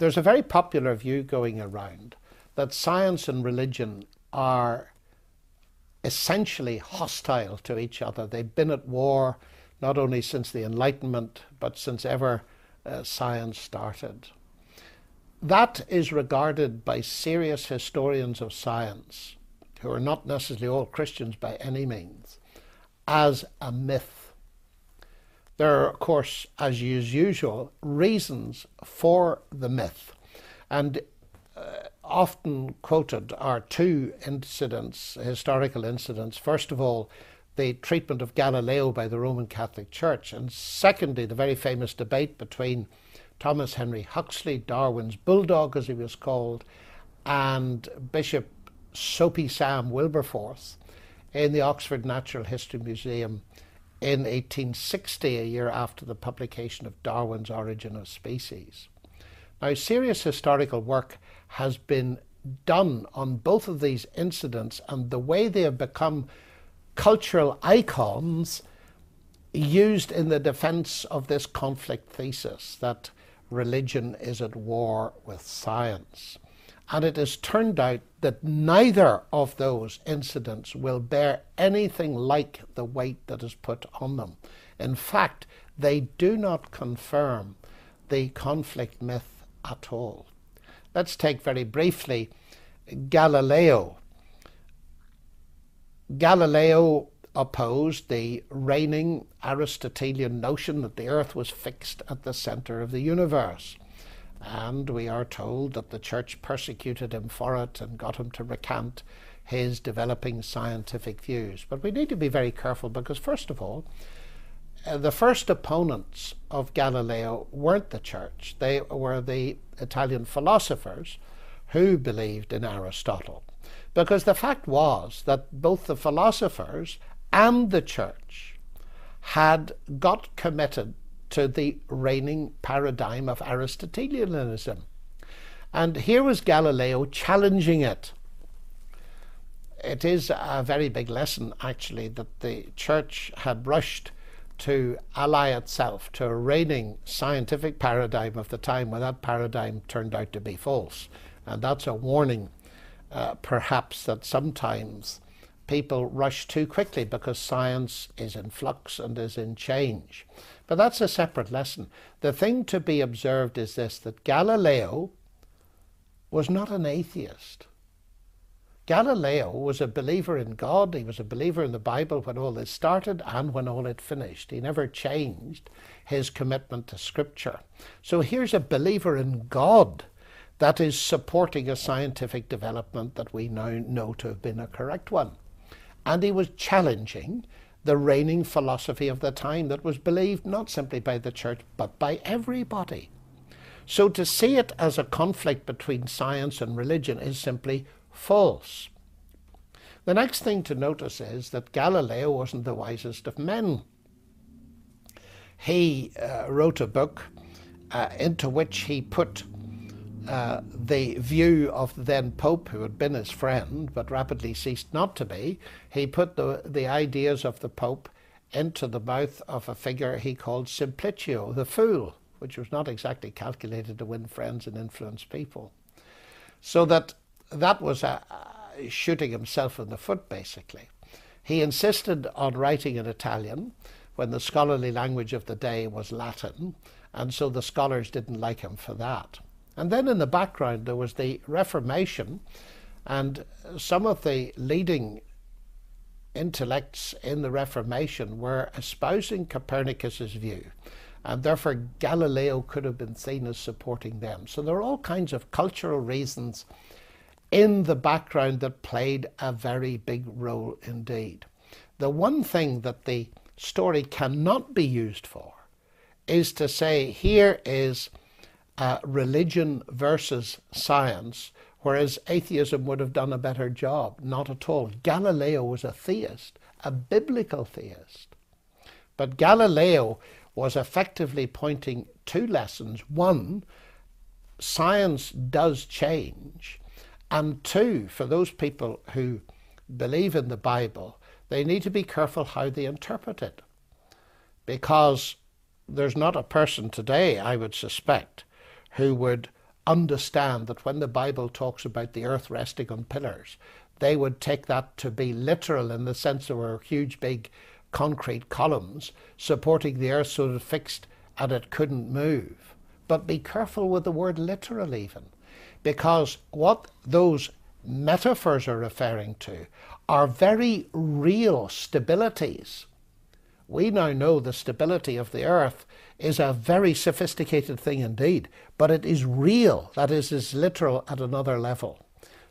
There's a very popular view going around that science and religion are essentially hostile to each other. They've been at war not only since the Enlightenment, but since ever science started. That is regarded by serious historians of science, who are not necessarily all Christians by any means, as a myth. There are, of course, as is usual, reasons for the myth. And often quoted are two incidents, historical incidents. First of all, the treatment of Galileo by the Roman Catholic Church, and secondly, the very famous debate between Thomas Henry Huxley, Darwin's bulldog as he was called, and Bishop Soapy Sam Wilberforce in the Oxford Natural History Museum in 1860, a year after the publication of Darwin's Origin of Species. Now, serious historical work has been done on both of these incidents and the way they have become cultural icons used in the defense of this conflict thesis that religion is at war with science. And it has turned out that neither of those incidents will bear anything like the weight that is put on them. In fact, they do not confirm the conflict myth at all. Let's take very briefly Galileo. Galileo opposed the reigning Aristotelian notion that the earth was fixed at the center of the universe. And we are told that the church persecuted him for it and got him to recant his developing scientific views. But we need to be very careful because, first of all, the first opponents of Galileo weren't the church. They were the Italian philosophers who believed in Aristotle. Because the fact was that both the philosophers and the church had got committed to the reigning paradigm of Aristotelianism. And here was Galileo challenging it. It is a very big lesson, actually, that the church had rushed to ally itself to a reigning scientific paradigm of the time when that paradigm turned out to be false. And that's a warning, perhaps, that sometimes people rush too quickly because science is in flux and is in change. But that's a separate lesson. The thing to be observed is this, that Galileo was not an atheist. Galileo was a believer in God. He was a believer in the Bible when all this started and when all it finished. He never changed his commitment to Scripture. So here's a believer in God that is supporting a scientific development that we now know to have been a correct one. And he was challenging the reigning philosophy of the time that was believed not simply by the church but by everybody. So to see it as a conflict between science and religion is simply false. The next thing to notice is that Galileo wasn't the wisest of men. He wrote a book into which he put the view of the then Pope, who had been his friend but rapidly ceased not to be. He put the ideas of the Pope into the mouth of a figure he called Simplicio, the fool, which was not exactly calculated to win friends and influence people. So that was shooting himself in the foot, basically. He insisted on writing in Italian when the scholarly language of the day was Latin, and so the scholars didn't like him for that. And then in the background there was the Reformation, and some of the leading intellects in the Reformation were espousing Copernicus's view, and therefore Galileo could have been seen as supporting them. So there are all kinds of cultural reasons in the background that played a very big role indeed. The one thing that the story cannot be used for is to say here is religion versus science, whereas atheism would have done a better job. Not at all. Galileo was a theist, a biblical theist. But Galileo was effectively pointing two lessons. One, science does change. And two, for those people who believe in the Bible, they need to be careful how they interpret it. Because there's not a person today, I would suspect, who would understand that when the Bible talks about the earth resting on pillars, they would take that to be literal in the sense there were huge big concrete columns supporting the earth so it was fixed and it couldn't move. But be careful with the word literal even, because what those metaphors are referring to are very real stabilities. We now know the stability of the earth is a very sophisticated thing indeed, but it is real, that is literal at another level.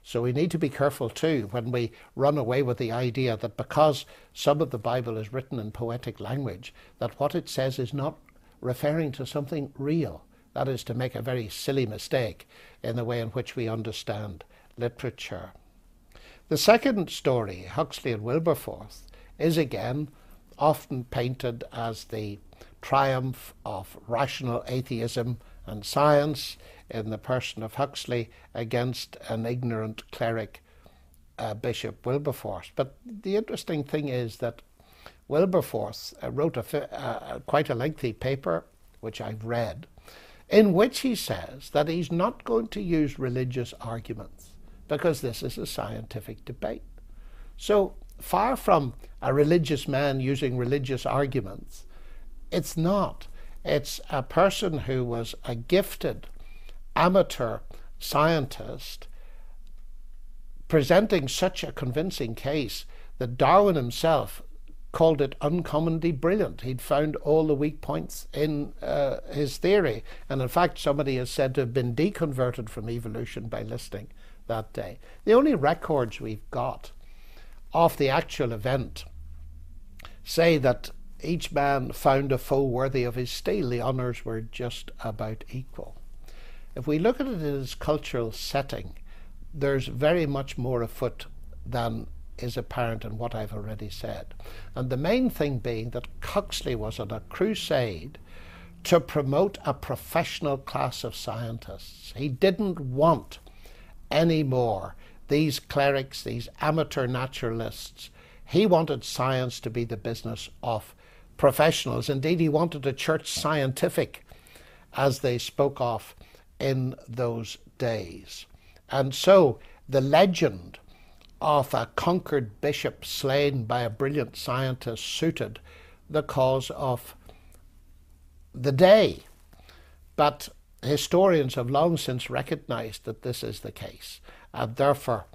So we need to be careful too when we run away with the idea that because some of the Bible is written in poetic language, that what it says is not referring to something real. That is to make a very silly mistake in the way in which we understand literature. The second story, Huxley and Wilberforce, is again often painted as the triumph of rational atheism and science in the person of Huxley against an ignorant cleric, Bishop Wilberforce. But the interesting thing is that Wilberforce wrote quite a lengthy paper, which I've read, in which he says that he's not going to use religious arguments because this is a scientific debate. So far from a religious man using religious arguments, it's not. It's a person who was a gifted amateur scientist presenting such a convincing case that Darwin himself called it uncommonly brilliant. He'd found all the weak points in his theory. And in fact, somebody is said to have been deconverted from evolution by listening that day. The only records we've got of the actual event say that each man found a foe worthy of his steel. The honours were just about equal. If we look at it in its cultural setting, there's very much more afoot than is apparent in what I've already said. And the main thing being that Huxley was on a crusade to promote a professional class of scientists. He didn't want any more these clerics, these amateur naturalists. He wanted science to be the business of professionals. Indeed, he wanted a church scientific, as they spoke of in those days. And so the legend of a conquered bishop slain by a brilliant scientist suited the cause of the day. But historians have long since recognized that this is the case, and therefore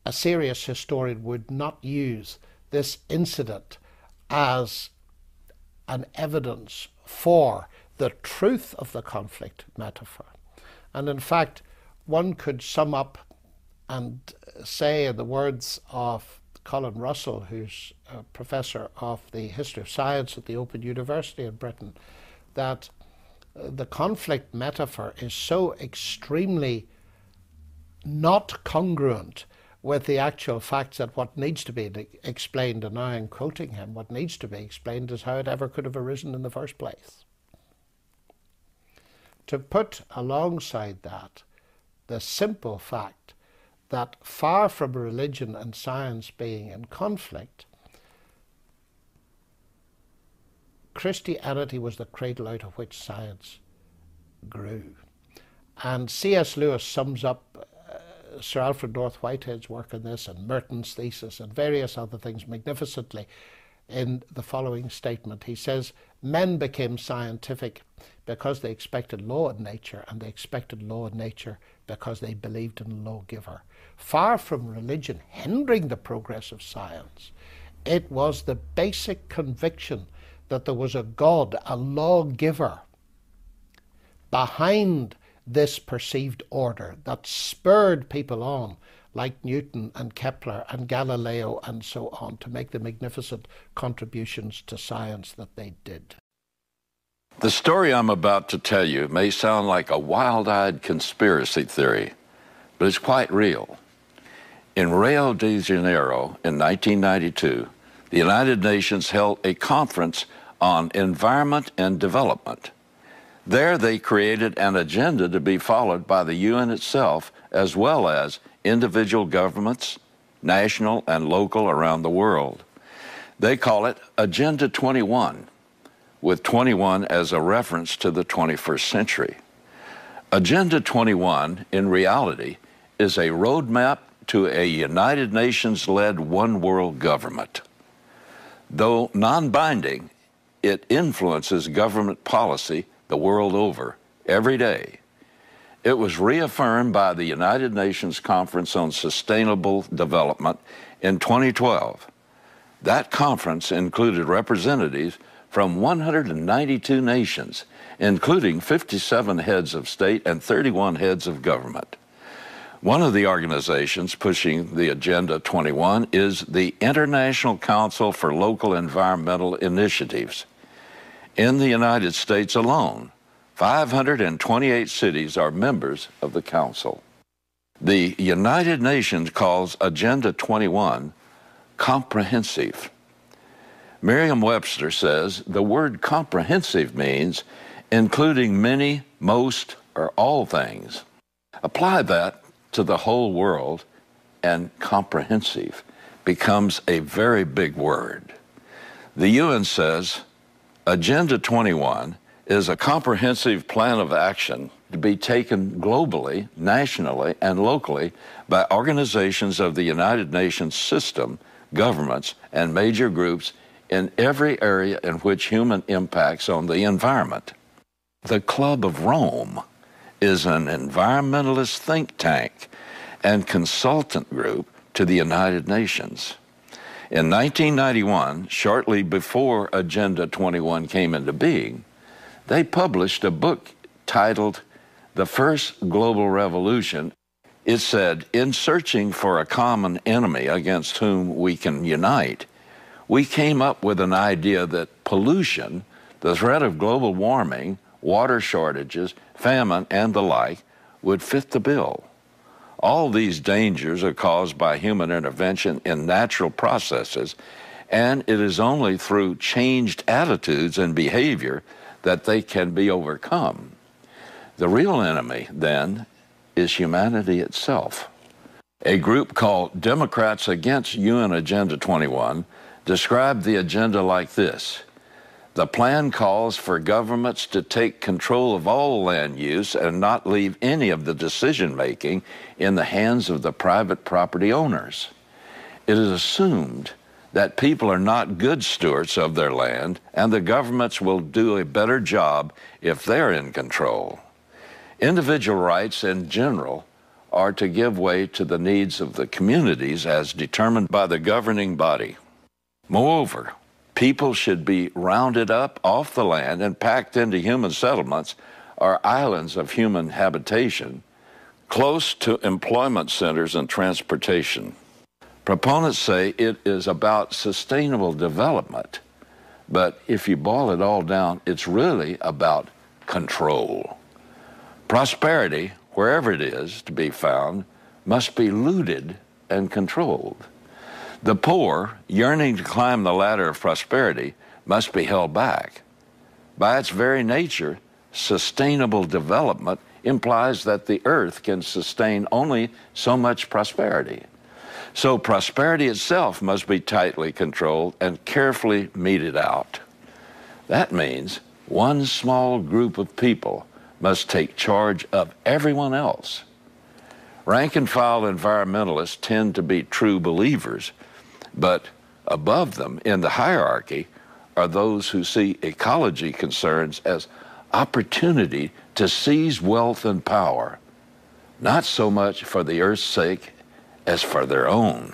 a serious historian would not use this incident as an evidence for the truth of the conflict metaphor. And in fact, one could sum up and say, in the words of Colin Russell, who's a professor of the history of science at the Open University in Britain, that the conflict metaphor is so extremely not congruent with the actual facts that what needs to be explained, and now I'm quoting him, what needs to be explained is how it ever could have arisen in the first place. To put alongside that the simple fact that far from religion and science being in conflict, Christianity was the cradle out of which science grew. And C.S. Lewis sums up Sir Alfred North Whitehead's work on this and Merton's thesis and various other things magnificently in the following statement. He says, men became scientific because they expected law in nature, and they expected law in nature because they believed in a lawgiver. Far from religion hindering the progress of science, it was the basic conviction that there was a God, a lawgiver, behind this perceived order that spurred people on, like Newton and Kepler and Galileo and so on, to make the magnificent contributions to science that they did. The story I'm about to tell you may sound like a wild-eyed conspiracy theory, but it's quite real. In Rio de Janeiro in 1992, the United Nations held a conference on environment and development. There they created an agenda to be followed by the UN itself, as well as individual governments, national and local around the world. They call it Agenda 21, with 21 as a reference to the 21st century. Agenda 21, in reality, is a roadmap to a United Nations-led one-world government. Though non-binding, it influences government policy the world over every day. It was reaffirmed by the United Nations Conference on Sustainable Development in 2012. That conference included representatives from 192 nations, including 57 heads of state and 31 heads of government. One of the organizations pushing the Agenda 21 is the International Council for Local Environmental Initiatives. In the United States alone, 528 cities are members of the Council. The United Nations calls Agenda 21 comprehensive. Merriam-Webster says the word comprehensive means including many, most, or all things. Apply that to the whole world, and comprehensive becomes a very big word. The UN says Agenda 21 is a comprehensive plan of action to be taken globally, nationally, and locally by organizations of the United Nations system, governments, and major groups in every area in which human impacts on the environment. The Club of Rome is an environmentalist think tank and consultant group to the United Nations. In 1991, shortly before Agenda 21 came into being, they published a book titled The First Global Revolution. It said, in searching for a common enemy against whom we can unite, we came up with an idea that pollution, the threat of global warming, water shortages, famine, and the like would fit the bill. All these dangers are caused by human intervention in natural processes, and it is only through changed attitudes and behavior that they can be overcome. The real enemy, then, is humanity itself. A group called Democrats Against UN Agenda 21 described the agenda like this: the plan calls for governments to take control of all land use and not leave any of the decision-making in the hands of the private property owners. It is assumed that people are not good stewards of their land, and the governments will do a better job if they're in control. Individual rights in general are to give way to the needs of the communities as determined by the governing body. Moreover, people should be rounded up off the land and packed into human settlements or islands of human habitation, close to employment centers and transportation. Proponents say it is about sustainable development, but if you boil it all down, it's really about control. Prosperity, wherever it is to be found, must be looted and controlled. The poor, yearning to climb the ladder of prosperity, must be held back. By its very nature, sustainable development implies that the earth can sustain only so much prosperity. So prosperity itself must be tightly controlled and carefully meted out. That means one small group of people must take charge of everyone else. Rank-and-file environmentalists tend to be true believers, but above them in the hierarchy are those who see ecology concerns as opportunity to seize wealth and power, not so much for the earth's sake as for their own.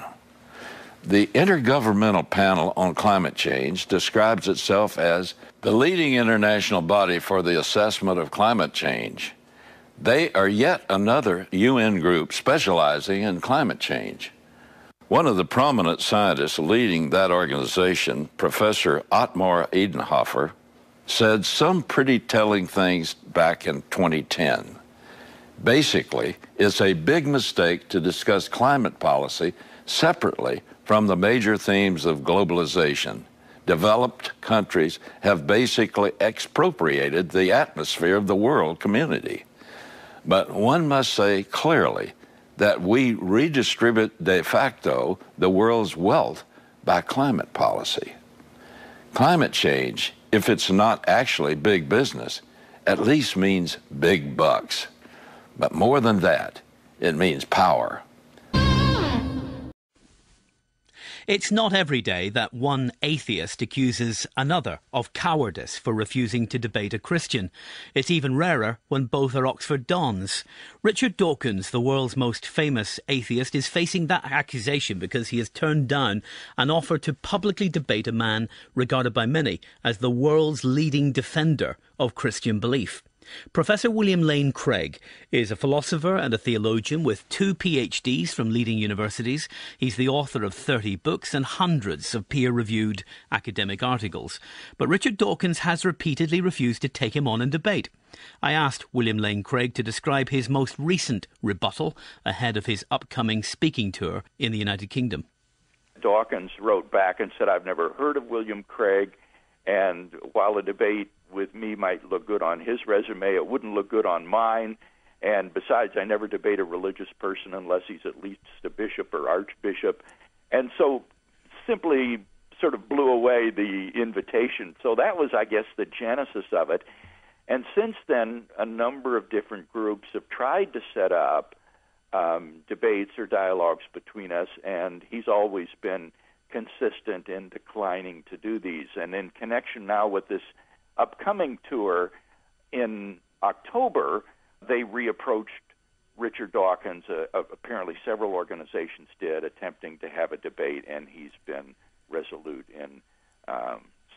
The Intergovernmental Panel on Climate Change describes itself as the leading international body for the assessment of climate change. They are yet another UN group specializing in climate change. One of the prominent scientists leading that organization, Professor Ottmar Edenhofer, said some pretty telling things back in 2010. Basically, it's a big mistake to discuss climate policy separately from the major themes of globalization. Developed countries have basically expropriated the atmosphere of the world community. But one must say clearly that we redistribute de facto the world's wealth by climate policy. Climate change, if it's not actually big business, at least means big bucks. But more than that, it means power. It's not every day that one atheist accuses another of cowardice for refusing to debate a Christian. It's even rarer when both are Oxford dons. Richard Dawkins, the world's most famous atheist, is facing that accusation because he has turned down an offer to publicly debate a man regarded by many as the world's leading defender of Christian belief. Professor William Lane Craig is a philosopher and a theologian with 2 PhDs from leading universities. He's the author of 30 books and hundreds of peer-reviewed academic articles. But Richard Dawkins has repeatedly refused to take him on in debate. I asked William Lane Craig to describe his most recent rebuttal ahead of his upcoming speaking tour in the United Kingdom. Dawkins wrote back and said, "I've never heard of William Craig, and while a debate with me might look good on his resume, it wouldn't look good on mine. And besides, I never debate a religious person unless he's at least a bishop or archbishop." And so simply sort of blew away the invitation. So that was, I guess, the genesis of it. And since then, a number of different groups have tried to set up debates or dialogues between us, and he's always been consistent in declining to do these. And in connection now with this upcoming tour in October, they reapproached Richard Dawkins. Apparently several organizations did, attempting to have a debate, and he's been resolute in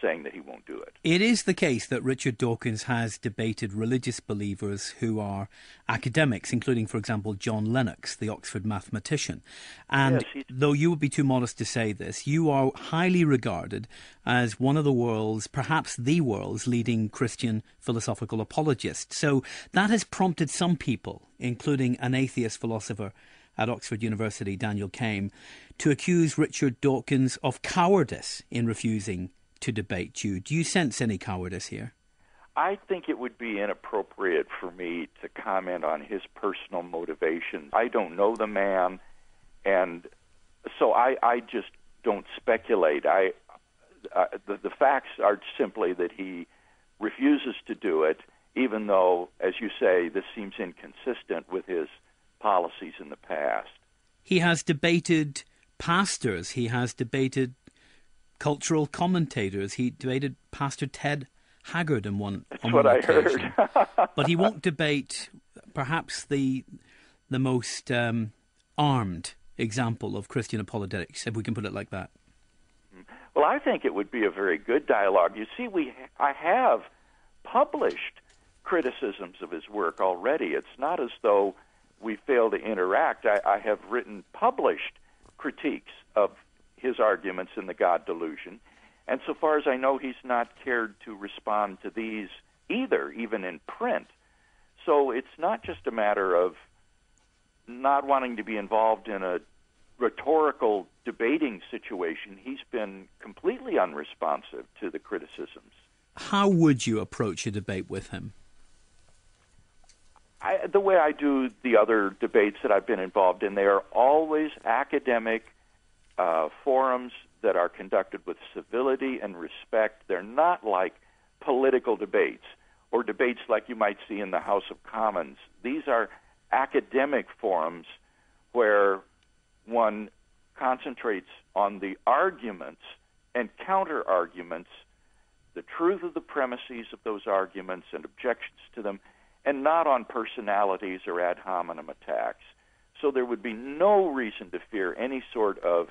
saying that he won't do it. It is the case that Richard Dawkins has debated religious believers who are academics, including, for example, John Lennox, the Oxford mathematician. And yes, though you would be too modest to say this, you are highly regarded as one of the world's, perhaps the world's, leading Christian philosophical apologists. So that has prompted some people, including an atheist philosopher at Oxford University, Daniel Kame, to accuse Richard Dawkins of cowardice in refusing to debate you. Do you sense any cowardice here? I think it would be inappropriate for me to comment on his personal motivations. I don't know the man, and so I just don't speculate. The facts are simply that he refuses to do it, even though, as you say, this seems inconsistent with his policies in the past. He has debated pastors. He has debated cultural commentators. He debated Pastor Ted Haggard on one occasion. I heard. But he won't debate perhaps the most armed example of Christian apologetics, if we can put it like that. Well, I think it would be a very good dialogue. You see, I have published criticisms of his work already. It's not as though we fail to interact. I have published critiques of his arguments in the God delusion, and so far as I know, he's not cared to respond to these either, even in print. So it's not just a matter of not wanting to be involved in a rhetorical debating situation. He's been completely unresponsive to the criticisms. How would you approach a debate with him? The way I do the other debates that I've been involved in, they are always academic forums that are conducted with civility and respect. They're not like political debates or debates like you might see in the House of Commons. These are academic forums where one concentrates on the arguments and counter-arguments, the truth of the premises of those arguments and objections to them, and not on personalities or ad hominem attacks. So there would be no reason to fear any sort of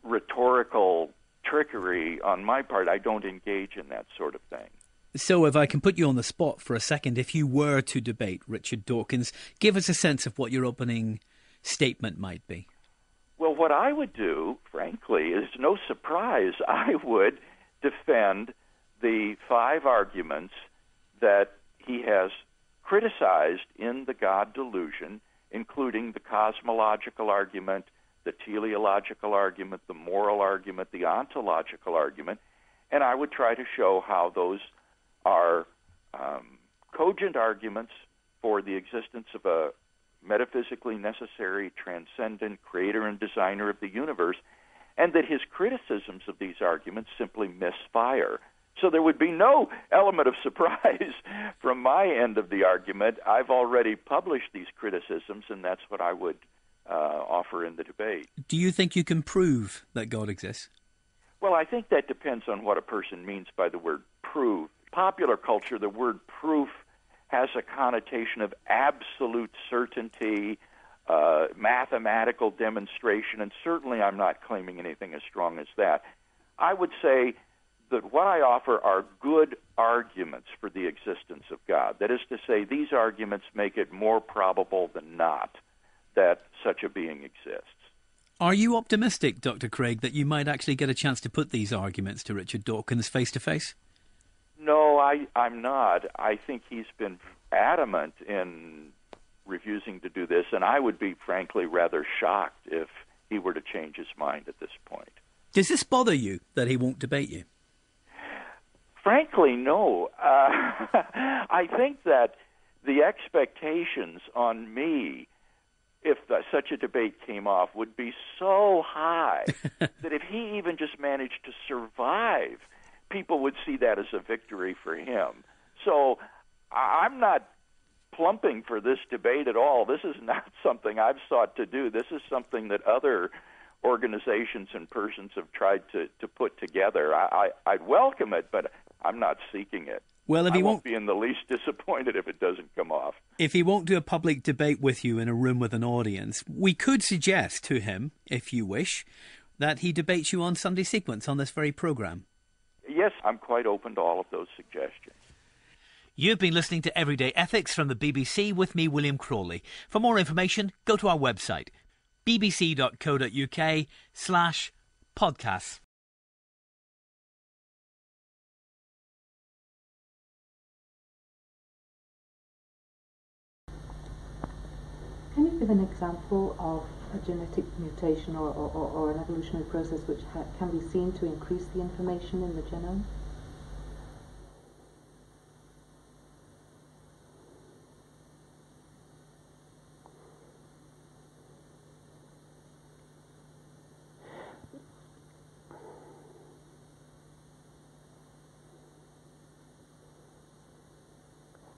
rhetorical trickery on my part. I don't engage in that sort of thing. So if I can put you on the spot for a second, if you were to debate Richard Dawkins, give us a sense of what your opening statement might be. Well, what I would do, frankly, is no surprise. I would defend the 5 arguments that he has criticized in the God delusion, including the cosmological argument, the teleological argument, the moral argument, the ontological argument, and I would try to show how those are cogent arguments for the existence of a metaphysically necessary, transcendent creator and designer of the universe, and that his criticisms of these arguments simply misfire. So there would be no element of surprise from my end of the argument. I've already published these criticisms, and that's what I would offer in the debate. Do you think you can prove that God exists? Well, I think that depends on what a person means by the word prove. Popular culture, the word proof has a connotation of absolute certainty, mathematical demonstration, and certainly I'm not claiming anything as strong as that. I would say that what I offer are good arguments for the existence of God. That is to say, these arguments make it more probable than not that such a being exists. Are you optimistic, Dr. Craig, that you might actually get a chance to put these arguments to Richard Dawkins face-to-face? No, I'm not. I think he's been adamant in refusing to do this, and I would be, frankly, rather shocked if he were to change his mind at this point. Does this bother you that he won't debate you? Frankly, no. I think that the expectations on me, if such a debate came off, would be so high that if he even just managed to survive, people would see that as a victory for him. So I'm not plumping for this debate at all. This is not something I've sought to do. This is something that other organizations and persons have tried to put together. I'd welcome it, but I'm not seeking it. Well, if he won't be in the least disappointed if it doesn't come off. If he won't do a public debate with you in a room with an audience, we could suggest to him, if you wish, that he debates you on Sunday Sequence on this very programme. Yes, I'm quite open to all of those suggestions. You've been listening to Everyday Ethics from the BBC with me, William Crawley. For more information, go to our website, bbc.co.uk/podcasts. Can you give an example of a genetic mutation or an evolutionary process which can be seen to increase the information in the genome?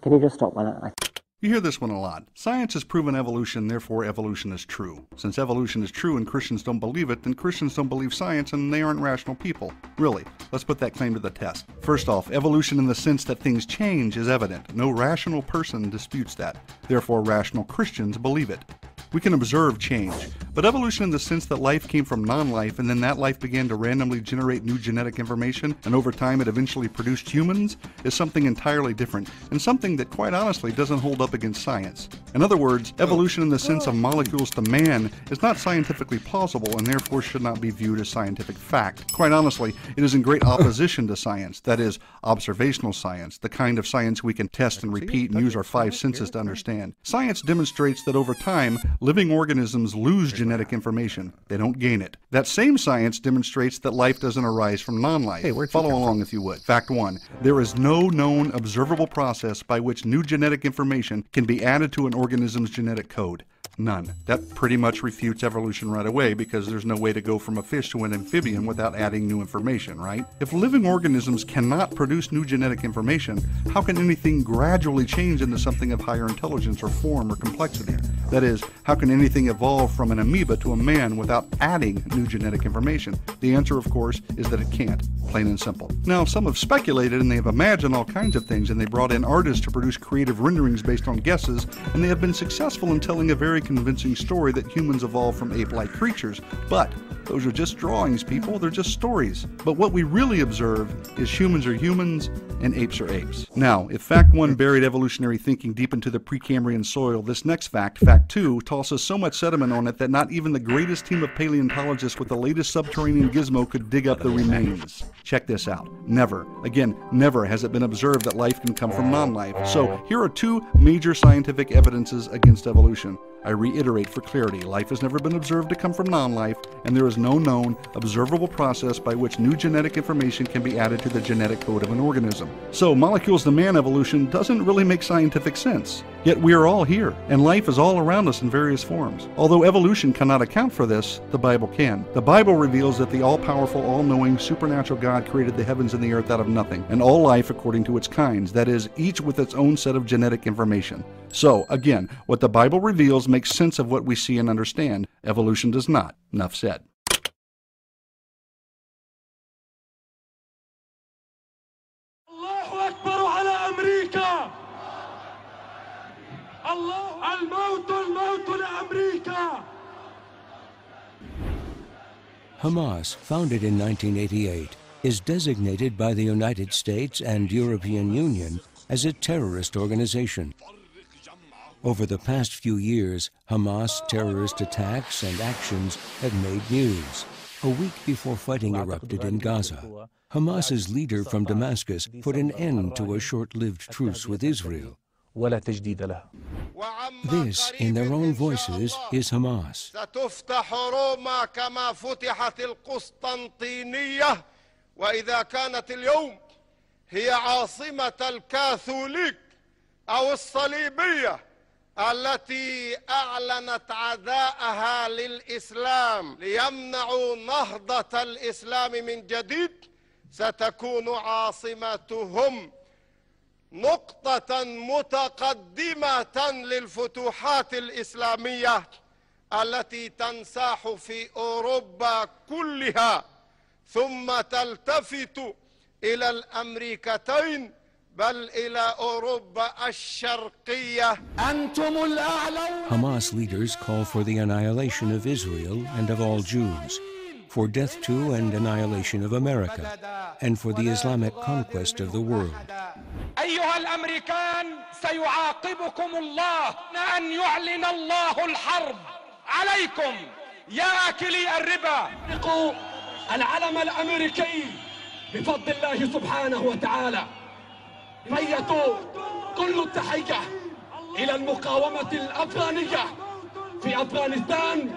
Can you just stop when You hear this one a lot. Science has proven evolution, therefore evolution is true. Since evolution is true and Christians don't believe it, then Christians don't believe science and they aren't rational people. Really, let's put that claim to the test. First off, evolution in the sense that things change is evident. No rational person disputes that. Therefore, rational Christians believe it. We can observe change, but evolution in the sense that life came from non-life and then that life began to randomly generate new genetic information and over time it eventually produced humans is something entirely different and something that quite honestly doesn't hold up against science. In other words, evolution in the sense of molecules to man is not scientifically plausible and therefore should not be viewed as scientific fact. Quite honestly, it is in great opposition to science, that is, observational science, the kind of science we can test and repeat and use our five senses to understand. Science demonstrates that over time, living organisms lose genetic information. They don't gain it. That same science demonstrates that life doesn't arise from non-life. Follow along if you would. Fact 1. There is no known observable process by which new genetic information can be added to an organism's genetic code. None. That pretty much refutes evolution right away because there's no way to go from a fish to an amphibian without adding new information, right? If living organisms cannot produce new genetic information, how can anything gradually change into something of higher intelligence or form or complexity? That is, how can anything evolve from an amoeba to a man without adding new genetic information? The answer, of course, is that it can't. Plain and simple. Now, some have speculated and they have imagined all kinds of things and they brought in artists to produce creative renderings based on guesses, and they have been successful in telling a very convincing story that humans evolved from ape-like creatures. But those are just drawings, people. They're just stories. But what we really observe is humans are humans and apes are apes. Now, if fact 1 buried evolutionary thinking deep into the Precambrian soil, this next fact, fact 2, tosses so much sediment on it that not even the greatest team of paleontologists with the latest subterranean gizmo could dig up the remains. Check this out. Never, again, never has it been observed that life can come from non-life. So here are 2 major scientific evidences against evolution. I reiterate for clarity, life has never been observed to come from non-life, and there is no known, observable process by which new genetic information can be added to the genetic code of an organism. So, molecules to man evolution doesn't really make scientific sense. Yet we are all here, and life is all around us in various forms. Although evolution cannot account for this, the Bible can. The Bible reveals that the all-powerful, all-knowing, supernatural God created the heavens and the earth out of nothing, and all life according to its kinds, that is, each with its own set of genetic information. So, again, what the Bible reveals makes sense of what we see and understand. Evolution does not. Enough said. الله أكبر على أمريكا. الله الموت لأمريكا. Hamas, founded in 1988, is designated by the United States and European Union as a terrorist organization. Over the past few years, Hamas terrorist attacks and actions have made news. A week before fighting erupted in Gaza, Hamas's leader from Damascus put an end to a short-lived truce with Israel. This, in their own voices, is Hamas. ستفتح روما كما فتحت القسطنطينية وإذا كانت اليوم هي عاصمة الكاثوليك أو الصليبية التي أعلنت عداءها للإسلام ليمنعوا نهضة الإسلام من جديد ستكون عاصمتهم نقطة متقدمة للفتوحات الإسلامية التي تنساح في أوروبا كلها ثم تلتفت إلى الأمريكتين بل إلى أوروبا الشرقية. أنتم الأعلون. Hamas leaders call for the annihilation of Israel and of all Jews, for death to and annihilation of America, and for the Islamic conquest of the world. أيها الأمريكان سيعاقبكم الله أن يعلن الله الحرب عليكم يا آكلي الربا. اطلقوا العلم الأمريكي بفضل الله سبحانه وتعالى. فيتوا كل التحية إلى المقاومة الأفغانية في أفغانستان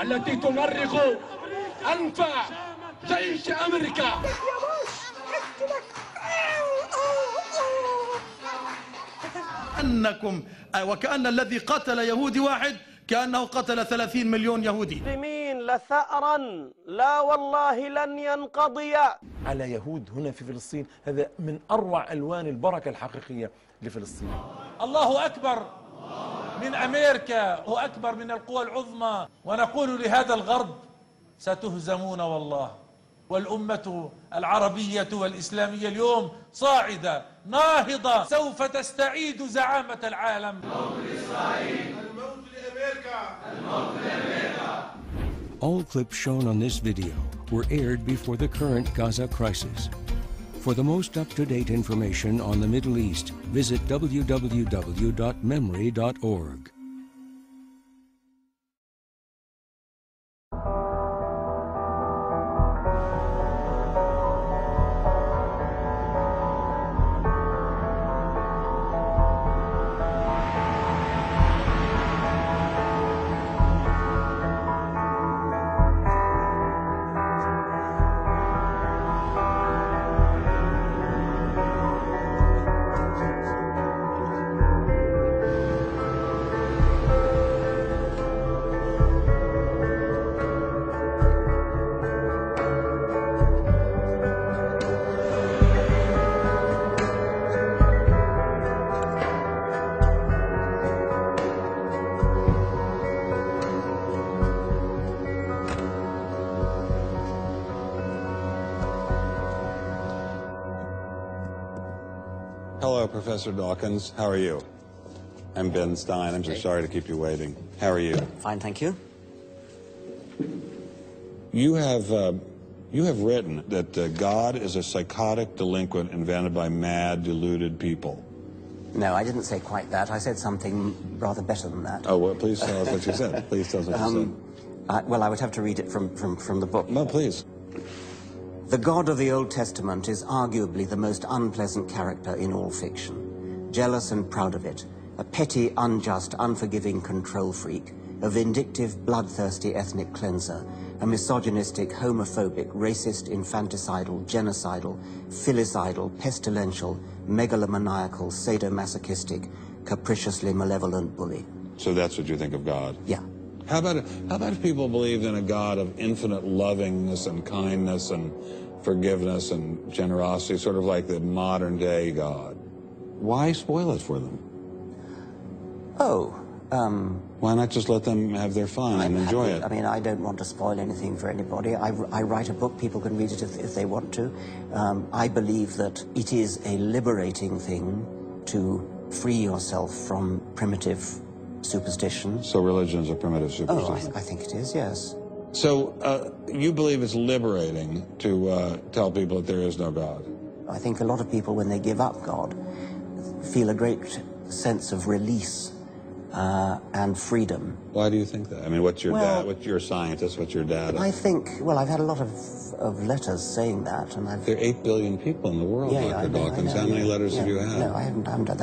التي تمرغ أنف جيش أمريكا. أنكم وكأن الذي قتل يهودي واحد كأنه قتل 30 مليون يهودي. مسلمين لثأرا لا والله لن ينقضي. على يهود هنا في فلسطين، هذا من أروع ألوان البركة الحقيقية لفلسطين. الله أكبر من أمريكا وأكبر من القوى العظمى، ونقول لهذا الغرب ستهزمون والله. والأمة العربية والإسلامية اليوم صاعدة ناهضة، سوف تستعيد زعامة العالم. الموت لإسرائيل، الموت لأمريكا، الموت لأمريكا. All clips shown on this video were aired before the current Gaza crisis. For the most up-to-date information on the Middle East, visit www.memory.org. Hello, Professor Dawkins. How are you? I'm Ben Stein. I'm so sorry to keep you waiting. How are you? Fine, thank you. You have written that God is a psychotic delinquent invented by mad, deluded people. No, I didn't say quite that. I said something rather better than that. Oh, well, please tell us what you said. Please tell us what you said. Well, I would have to read it from the book. No, please. The God of the Old Testament is arguably the most unpleasant character in all fiction. Jealous and proud of it, a petty, unjust, unforgiving control freak, a vindictive, bloodthirsty ethnic cleanser, a misogynistic, homophobic, racist, infanticidal, genocidal, filicidal, pestilential, megalomaniacal, sadomasochistic, capriciously malevolent bully. So that's what you think of God? Yeah. How about if people believed in a God of infinite lovingness and kindness and forgiveness and generosity, sort of like the modern day God? Why spoil it for them? Why not just let them have their fun and enjoy it? I mean, I don't want to spoil anything for anybody. I write a book, people can read it if they want to. I believe that it is a liberating thing to free yourself from primitive superstition. So religion is a primitive superstition? I think it is, yes. So you believe it's liberating to tell people that there is no God? I think a lot of people, when they give up God, feel a great sense of release and freedom. Why do you think that? I mean, what's your dad? What's your scientist? What's your dad? I think, well, I've had a lot of letters saying that, and I've... There are 8 billion people in the world, Dr. Dawkins. How many letters have you had? No, I haven't done that.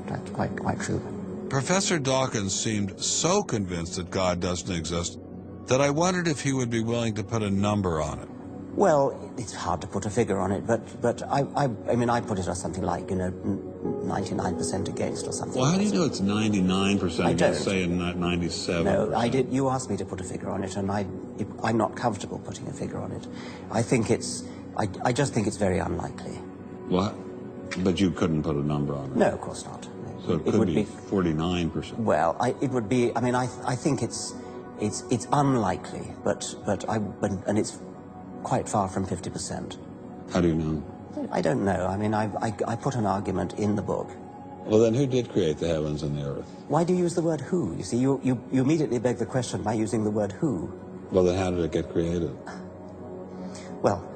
That's quite true. Professor Dawkins seemed so convinced that God doesn't exist that I wondered if he would be willing to put a number on it. Well, it's hard to put a figure on it, but I mean, I put it as something like, 99% against or something. Well, how do you know it's 99% against, say, 97%? No, I did. You asked me to put a figure on it, and I'm not comfortable putting a figure on it. I think I just think it's very unlikely. What? But you couldn't put a number on it? No, of course not. So it could be 49%. Well, it would be. I mean, I think it's unlikely, but it's quite far from 50%. How do you know? I don't know. I mean, I put an argument in the book. Well, then who did create the heavens and the earth? Why do you use the word who? You see, you immediately beg the question by using the word who. Well, then how did it get created? Well,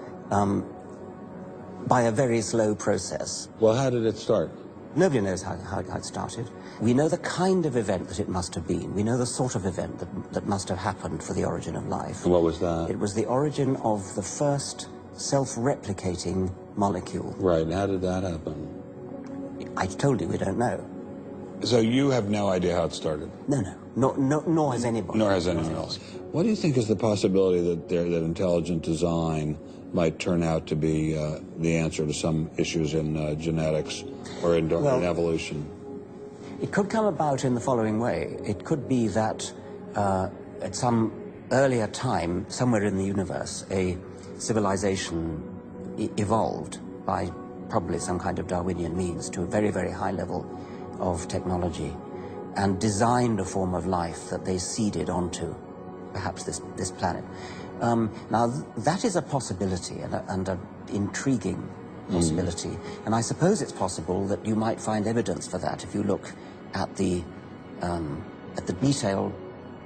by a very slow process. Well, how did it start? Nobody knows how it started. We know the kind of event that it must have been. We know the sort of event that must have happened for the origin of life. And what was that? It was the origin of the first self-replicating molecule. Right, and how did that happen? I told you we don't know. So you have no idea how it started? No, nor has anybody. Nor has anyone else. What do you think is the possibility that intelligent design might turn out to be the answer to some issues in genetics or in evolution? It could come about in the following way. It could be that at some earlier time, somewhere in the universe, a civilization evolved by probably some kind of Darwinian means to a very, very high level of technology and designed a form of life that they seeded onto perhaps this planet. Now, that is a possibility and an intriguing possibility. And I suppose it's possible that you might find evidence for that if you look at the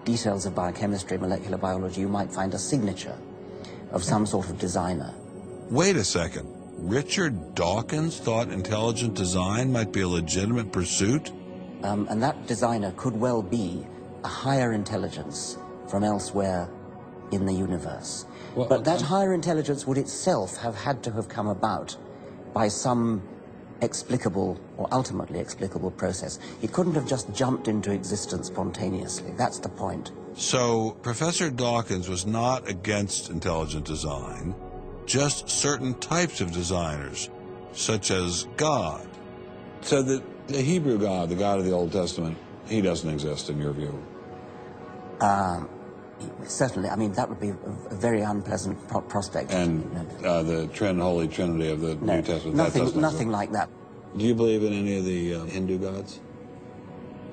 details of biochemistry, molecular biology. You might find a signature of some sort of designer. Wait a second. Richard Dawkins thought intelligent design might be a legitimate pursuit? And that designer could well be a higher intelligence from elsewhere in the universe. Well, but that higher intelligence would itself have had to have come about by some explicable or ultimately explicable process. It couldn't have just jumped into existence spontaneously. That's the point. So Professor Dawkins was not against intelligent design, just certain types of designers, such as God. So the Hebrew God, the God of the Old Testament, he doesn't exist in your view? Certainly. I mean, that would be a very unpleasant prospect. And the Holy Trinity of the New Testament? Nothing like that. Do you believe in any of the Hindu gods?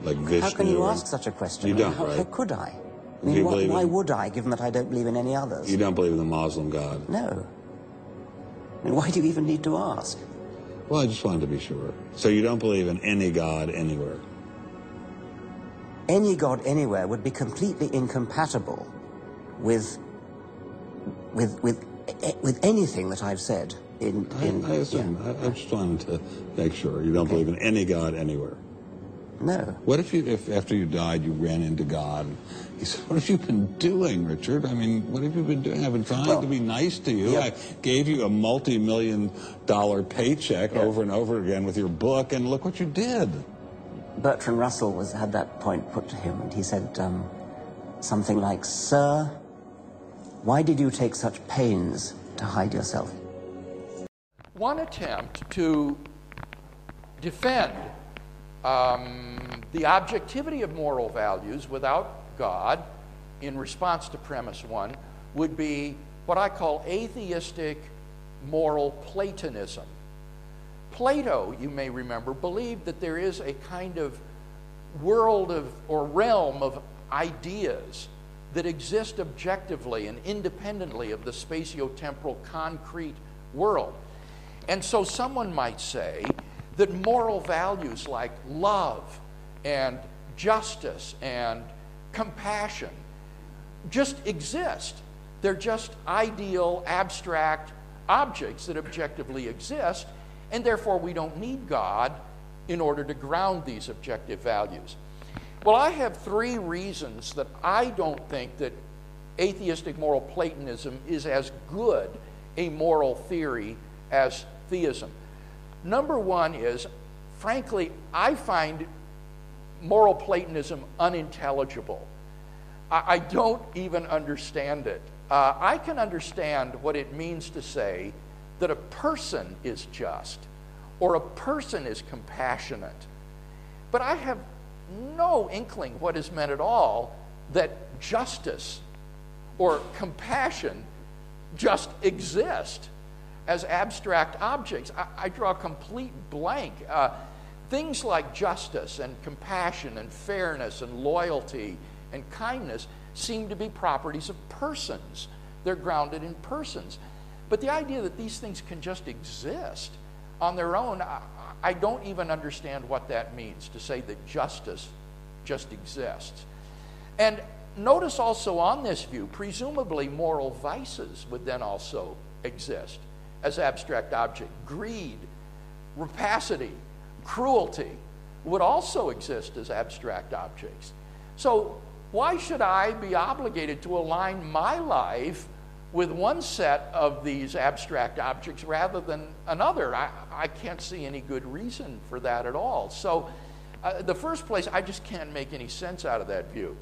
Like Vishnu? How can you ask such a question? You don't, how could I? I mean, why would I, given that I don't believe in any others? You don't believe in the Muslim God? No. I mean, why do you even need to ask? Well, I just wanted to be sure. So you don't believe in any God anywhere? Any God anywhere would be completely incompatible with anything that I've said. I assume. Yeah. I just wanted to make sure. You don't believe in any God anywhere? No. What if after you died you ran into God? He said, "What have you been doing, Richard? I mean, what have you been doing? I've been trying to be nice to you. Yeah. I gave you a multi-million-dollar paycheck over and over again with your book, and look what you did." Bertrand Russell had that point put to him, and he said something like, "Sir, why did you take such pains to hide yourself?" One attempt to defend the objectivity of moral values without God in response to premise one would be what I call atheistic moral Platonism. Plato, you may remember, believed that there is a kind of world of, or realm of ideas that exist objectively and independently of the spatio-temporal concrete world. And so someone might say that moral values like love and justice and compassion just exist. They're just ideal, abstract objects that objectively exist, and therefore we don't need God in order to ground these objective values. Well, I have three reasons that I don't think that atheistic moral Platonism is as good a moral theory as theism. Number one is, frankly, I find moral Platonism unintelligible. I don't even understand it. I can understand what it means to say that a person is just or a person is compassionate. But I have no inkling what is meant at all that justice or compassion just exist as abstract objects. I draw a complete blank. Things like justice and compassion and fairness and loyalty and kindness seem to be properties of persons. They're grounded in persons. But the idea that these things can just exist on their own, I don't even understand what that means, to say that justice just exists. And notice also on this view, presumably moral vices would then also exist as abstract objects. Greed, rapacity, cruelty would also exist as abstract objects. So why should I be obligated to align my life with one set of these abstract objects rather than another? I can't see any good reason for that at all. So the first place, I just can't make any sense out of that view.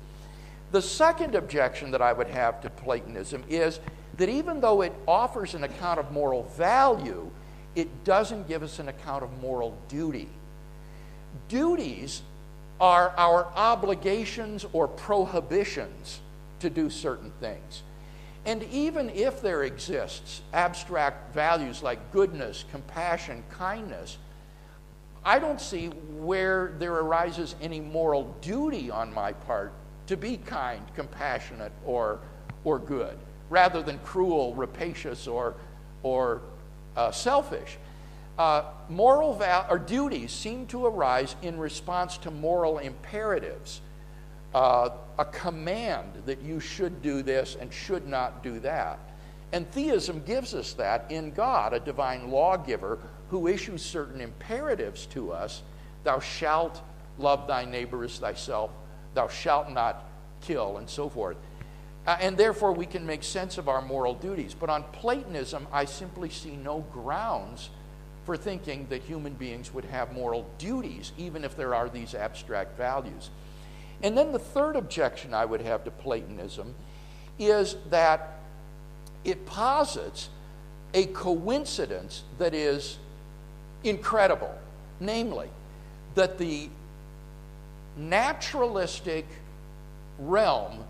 The second objection that I would have to Platonism is that even though it offers an account of moral value, it doesn't give us an account of moral duty. Duties are our obligations or prohibitions to do certain things. And even if there exists abstract values like goodness, compassion, kindness, I don't see where there arises any moral duty on my part to be kind, compassionate, or good, rather than cruel, rapacious, or selfish. Moral duties seem to arise in response to moral imperatives, a command that you should do this and should not do that. And theism gives us that in God, a divine lawgiver who issues certain imperatives to us. Thou shalt love thy neighbor as thyself, thou shalt not kill, and so forth. And therefore we can make sense of our moral duties. But on Platonism, I simply see no grounds for thinking that human beings would have moral duties, even if there are these abstract values. And then the third objection I would have to Platonism is that it posits a coincidence that is incredible, namely, that the naturalistic realm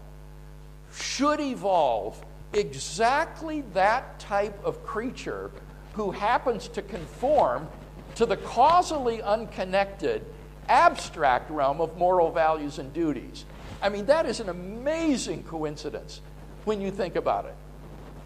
should evolve exactly that type of creature who happens to conform to the causally unconnected abstract realm of moral values and duties. I mean, that is an amazing coincidence when you think about it.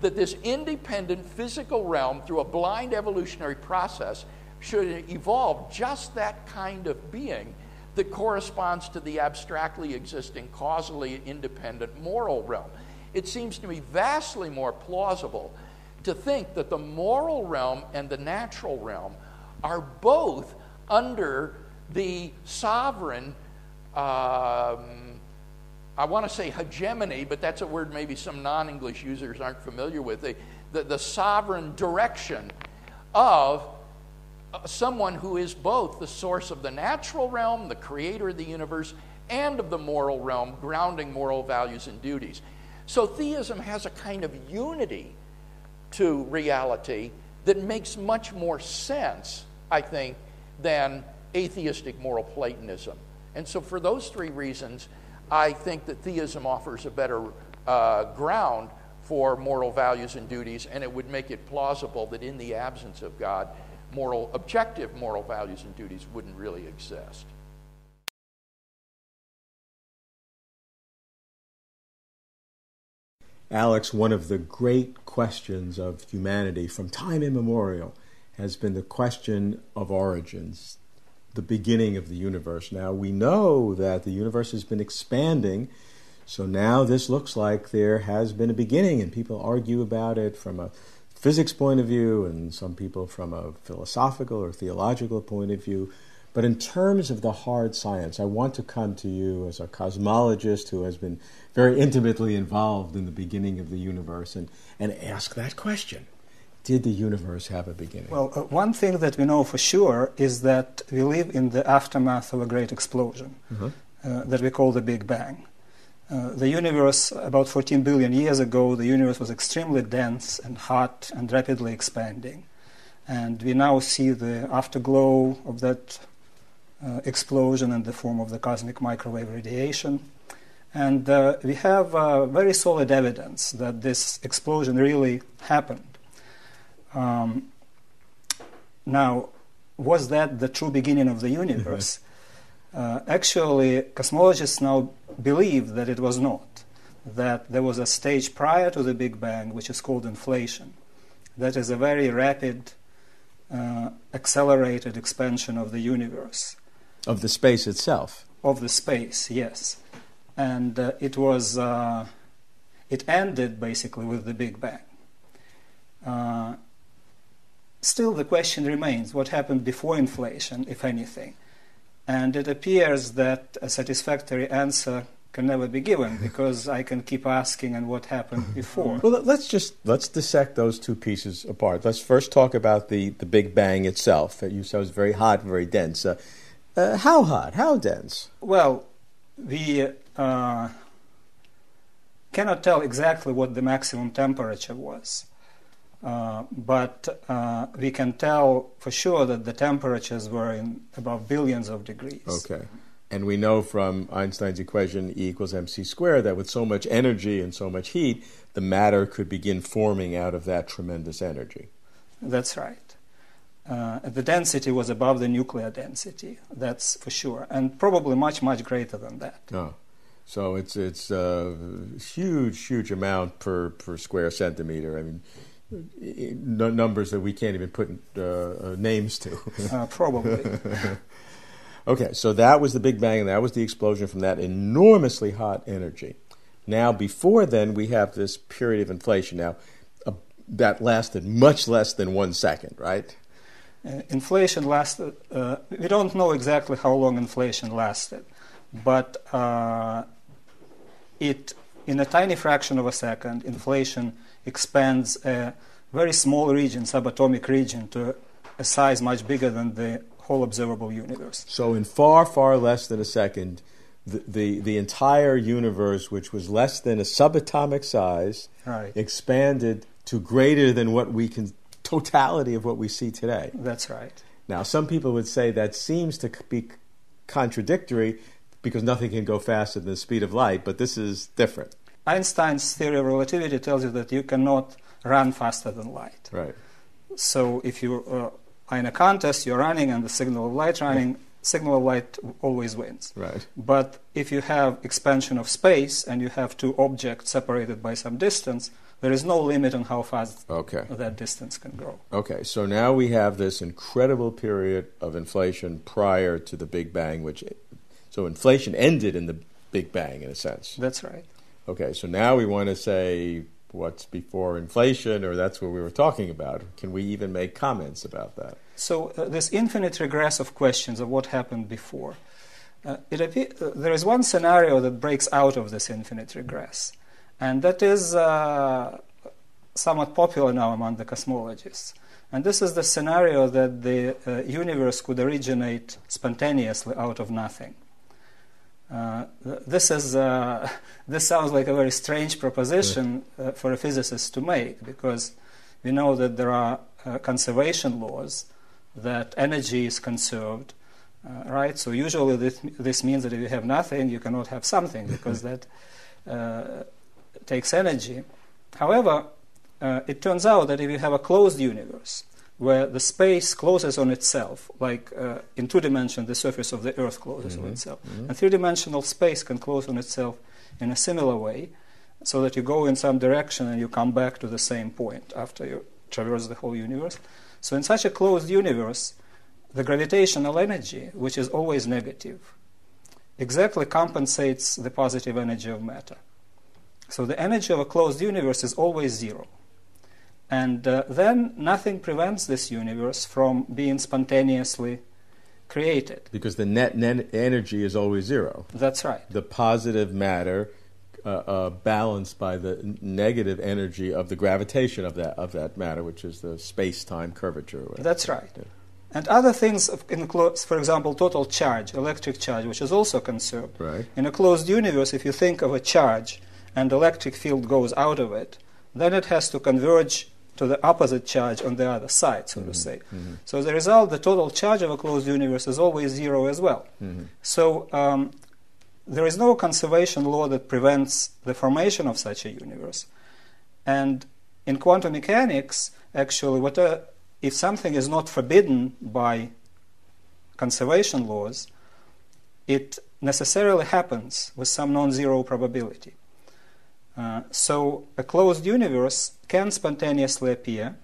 That this independent physical realm, through a blind evolutionary process, should evolve just that kind of being that corresponds to the abstractly existing, causally independent moral realm. It seems to me vastly more plausible to think that the moral realm and the natural realm are both under the sovereign, I want to say hegemony, but that's a word maybe some non-English users aren't familiar with, the sovereign direction of someone who is both the source of the natural realm, the creator of the universe, and of the moral realm, grounding moral values and duties. So theism has a kind of unity to reality that makes much more sense, I think, than atheistic moral Platonism. And so for those three reasons, I think that theism offers a better ground for moral values and duties, and it would make it plausible that in the absence of God, objective moral values and duties wouldn't really exist. Alex, one of the great questions of humanity from time immemorial has been the question of origins, the beginning of the universe. Now, we know that the universe has been expanding, so now this looks like there has been a beginning, and people argue about it from a physics point of view, and some people from a philosophical or theological point of view. But in terms of the hard science, I want to come to you as a cosmologist who has been very intimately involved in the beginning of the universe and ask that question. Did the universe have a beginning? Well, one thing that we know for sure is that we live in the aftermath of a great explosion that we call the Big Bang. The universe, about 14 billion years ago, the universe was extremely dense and hot and rapidly expanding. And we now see the afterglow of that explosion in the form of the cosmic microwave radiation. And we have very solid evidence that this explosion really happened. Now, was that the true beginning of the universe? Actually, cosmologists now believe that it was not, that there was a stage prior to the Big Bang, which is called inflation. That is a very rapid, accelerated expansion of the universe. Of the space itself? Of the space, yes. And it ended basically with the Big Bang. Still, the question remains, what happened before inflation, if anything? And it appears that a satisfactory answer can never be given, because I can keep asking, and what happened before? Well, let's dissect those two pieces apart. Let's first talk about the Big Bang itself. You said it was very hot, very dense. How hot? How dense? Well, we cannot tell exactly what the maximum temperature was. But we can tell for sure that the temperatures were in above billions of degrees. Okay. And we know from Einstein's equation E equals mc squared that with so much energy and so much heat, the matter could begin forming out of that tremendous energy. That's right. The density was above the nuclear density, that's for sure, and probably much, much greater than that. Oh. So it's a huge amount per square centimeter. I mean, numbers that we can't even put names to. Probably. Okay, so that was the Big Bang, and that was the explosion from that enormously hot energy. Now, before then, we have this period of inflation. Now, that lasted much less than 1 second, right? Inflation lasted, we don't know exactly how long inflation lasted, but in a tiny fraction of a second, inflation expands a very small region, subatomic region, to a size much bigger than the whole observable universe. So in far less than a second, the entire universe, which was less than a subatomic size, right, expanded to greater than what we can, totality of what we see today. That's right. Now, some people would say that seems to be contradictory because nothing can go faster than the speed of light, but this is different. Einstein's theory of relativity tells you that you cannot run faster than light. Right. So if you are in a contest, you're running, and the signal of light running, signal of light always wins. Right. But if you have expansion of space and you have two objects separated by some distance, there is no limit on how fast that distance can grow. Okay, so now we have this incredible period of inflation prior to the Big Bang, so inflation ended in the Big Bang, in a sense. That's right. Okay, so now we want to say what's before inflation, or that's what we were talking about. Can we even make comments about that? So this infinite regress of questions of what happened before. There is one scenario that breaks out of this infinite regress, and that is somewhat popular now among the cosmologists. And this is the scenario that the universe could originate spontaneously out of nothing. This sounds like a very strange proposition for a physicist to make, because we know that there are conservation laws, that energy is conserved, right? So usually this means that if you have nothing, you cannot have something, because that takes energy. However, it turns out that if you have a closed universe, where the space closes on itself, like in 2 dimensions the surface of the Earth closes on itself, and 3-dimensional space can close on itself in a similar way, so that you go in some direction and you come back to the same point after you traverse the whole universe. So in such a closed universe, the gravitational energy, which is always negative, exactly compensates the positive energy of matter. So the energy of a closed universe is always zero. And then nothing prevents this universe from being spontaneously created. Because the net energy is always zero. That's right. The positive matter balanced by the negative energy of the gravitation of that matter, which is the space-time curvature. That's right. Yeah. And other things include, for example, total charge, electric charge, which is also conserved. Right. In a closed universe, if you think of a charge and the electric field goes out of it, then it has to converge to the opposite charge on the other side, so to say. So as a result, the total charge of a closed universe is always zero as well. So there is no conservation law that prevents the formation of such a universe. And in quantum mechanics, actually, if something is not forbidden by conservation laws, it necessarily happens with some non-zero probability. So a closed universe can spontaneously appear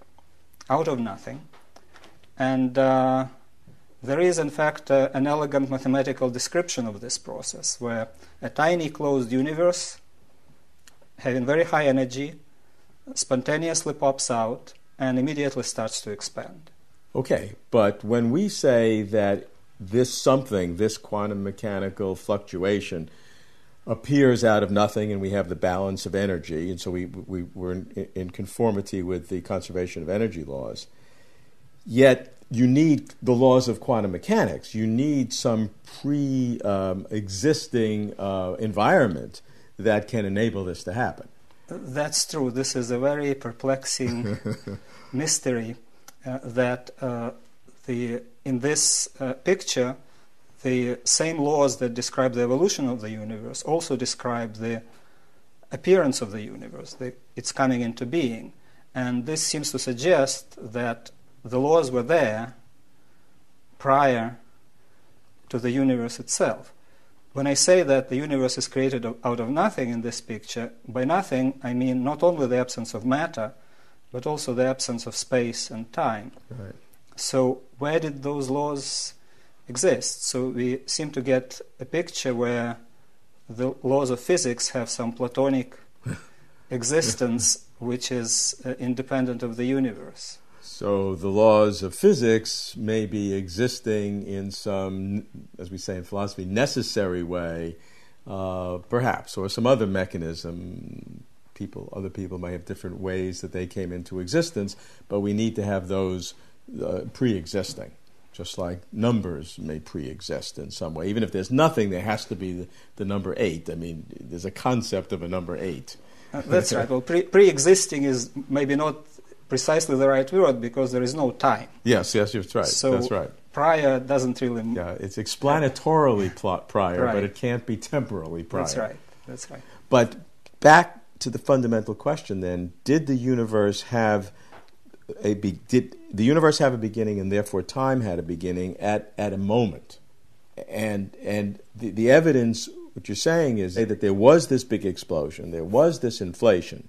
out of nothing, and there is in fact an elegant mathematical description of this process, where a tiny closed universe having very high energy spontaneously pops out and immediately starts to expand. Okay, but when we say that this quantum mechanical fluctuation appears out of nothing, and we have the balance of energy, and so we're in conformity with the conservation of energy laws. Yet you need the laws of quantum mechanics. You need some pre-existing environment that can enable this to happen. That's true. This is a very perplexing mystery that in this picture, the same laws that describe the evolution of the universe also describe the appearance of the universe, its coming into being. And this seems to suggest that the laws were there prior to the universe itself. When I say that the universe is created out of nothing in this picture, by nothing I mean not only the absence of matter, but also the absence of space and time. Right. So where did those laws exist? So we seem to get a picture where the laws of physics have some Platonic existence which is independent of the universe. So the laws of physics may be existing in some, as we say in philosophy, necessary way, perhaps, or some other mechanism. Other people may have different ways that they came into existence, but we need to have those pre-existing. Just like numbers may pre-exist in some way. Even if there's nothing, there has to be the number 8. I mean, there's a concept of a number 8. That's right. Well, pre-existing is maybe not precisely the right word, because there is no time. Yes, you're right. So that's right. Prior doesn't really... Yeah, it's explanatorily prior, right. But it can't be temporally prior. That's right. But back to the fundamental question then, did the universe have a beginning, and therefore time had a beginning at a moment? And the evidence, what you're saying is that there was this big explosion, there was this inflation,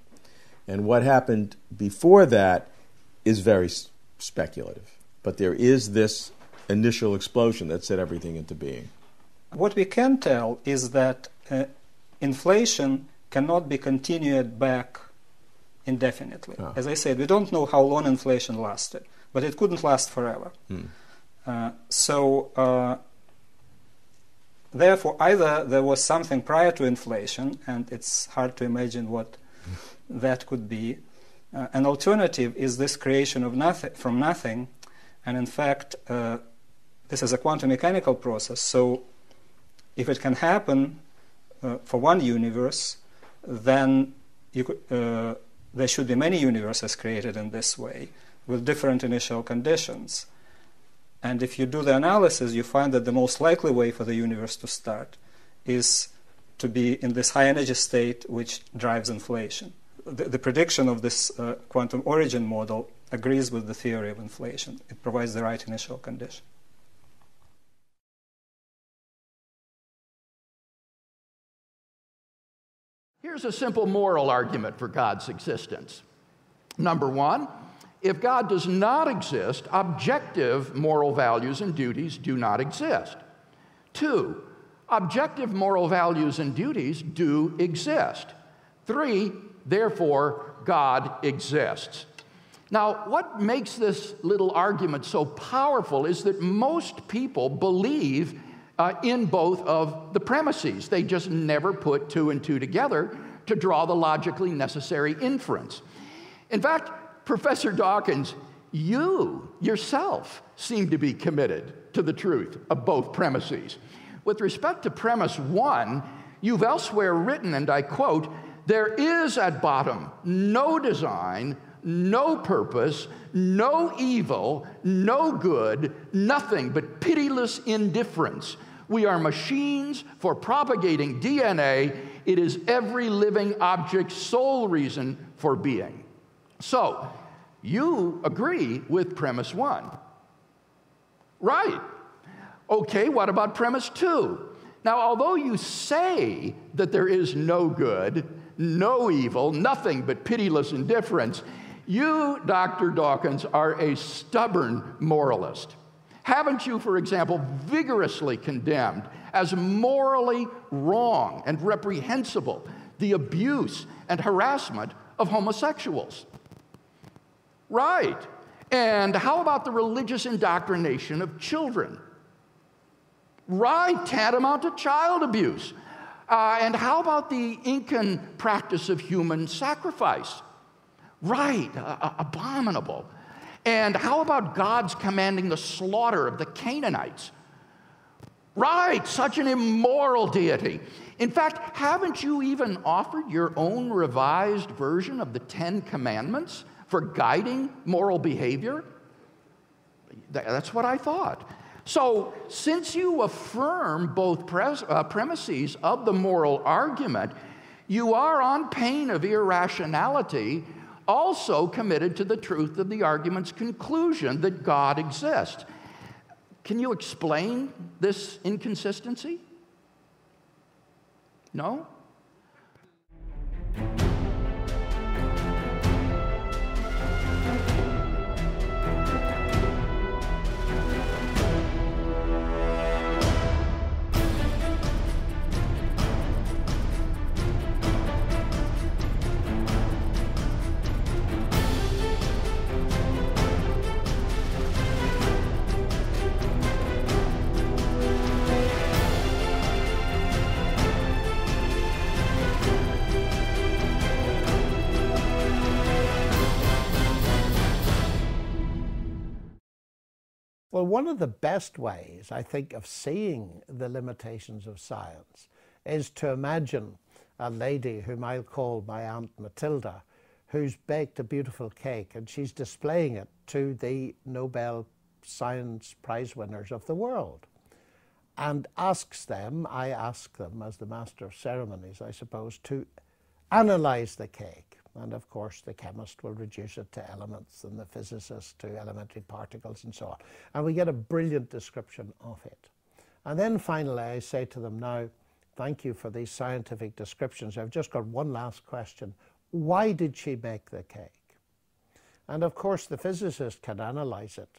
and what happened before that is very speculative. But there is this initial explosion that set everything into being. What we can tell is that inflation cannot be continued back indefinitely. As I said, we don't know how long inflation lasted, but it couldn't last forever. Therefore, either there was something prior to inflation, and it's hard to imagine what that could be, An alternative is this creation of nothing from nothing, and in fact, this is a quantum mechanical process. So, if it can happen for one universe, then there should be many universes created in this way with different initial conditions. And if you do the analysis, you find that the most likely way for the universe to start is to be in this high energy state which drives inflation. The prediction of this quantum origin model agrees with the theory of inflation. It provides the right initial condition. Here's a simple moral argument for God's existence. Number one, if God does not exist, objective moral values and duties do not exist. Two, objective moral values and duties do exist. Three, therefore, God exists. Now, what makes this little argument so powerful is that most people believe in both of the premises. They just never put two and two together to draw the logically necessary inference. In fact, Professor Dawkins, you yourself seem to be committed to the truth of both premises. With respect to premise one, you've elsewhere written, and I quote, "There is at bottom no design, no purpose, no evil, no good, nothing but pitiless indifference. We are machines for propagating DNA. It is every living object's sole reason for being." So, you agree with premise one. Right. Okay, what about premise two? Now, although you say that there is no good, no evil, nothing but pitiless indifference, you, Dr. Dawkins, are a stubborn moralist. Haven't you, for example, vigorously condemned as morally wrong and reprehensible the abuse and harassment of homosexuals? Right. And how about the religious indoctrination of children? Right, tantamount to child abuse. And how about the Incan practice of human sacrifice? Right, abominable. And how about God's commanding the slaughter of the Canaanites? Right, such an immoral deity. In fact, haven't you even offered your own revised version of the Ten Commandments for guiding moral behavior? That's what I thought. So, since you affirm both premises of the moral argument, you are, on pain of irrationality, also committed to the truth of the argument's conclusion that God exists. Can you explain this inconsistency? No? Well, one of the best ways, I think, of seeing the limitations of science is to imagine a lady whom I'll call my Aunt Matilda, who's baked a beautiful cake and she's displaying it to the Nobel Science Prize winners of the world, and asks them, I ask them as the master of ceremonies, I suppose, to analyze the cake. And of course, the chemist will reduce it to elements and the physicist to elementary particles and so on. And we get a brilliant description of it. And then finally, I say to them, now, thank you for these scientific descriptions. I've just got one last question. Why did she bake the cake? And of course, the physicist can analyze it.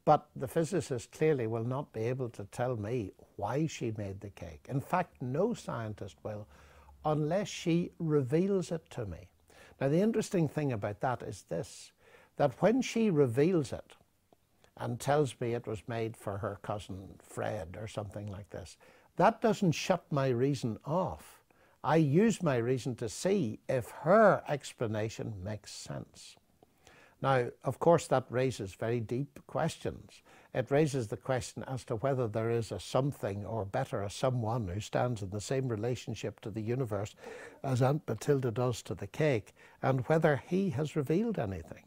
But the physicist clearly will not be able to tell me why she made the cake. In fact, no scientist will, unless she reveals it to me. Now, the interesting thing about that is this, that when she reveals it and tells me it was made for her cousin Fred or something like this, that doesn't shut my reason off. I use my reason to see if her explanation makes sense. Now, of course, that raises very deep questions. It raises the question as to whether there is a something, or better, a someone who stands in the same relationship to the universe as Aunt Matilda does to the cake, and whether he has revealed anything.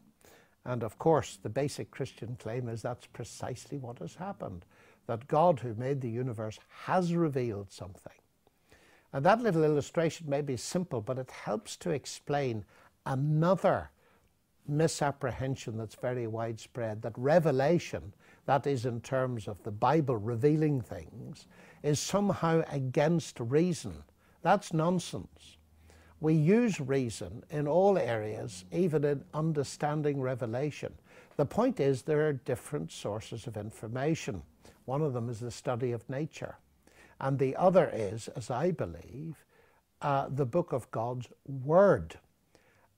And of course, the basic Christian claim is that's precisely what has happened, that God, who made the universe, has revealed something. And that little illustration may be simple, but it helps to explain another misapprehension that's very widespread, that revelation, that is in terms of the Bible revealing things, is somehow against reason. That's nonsense. We use reason in all areas, even in understanding revelation. The point is there are different sources of information. One of them is the study of nature. And the other is, as I believe, the book of God's Word.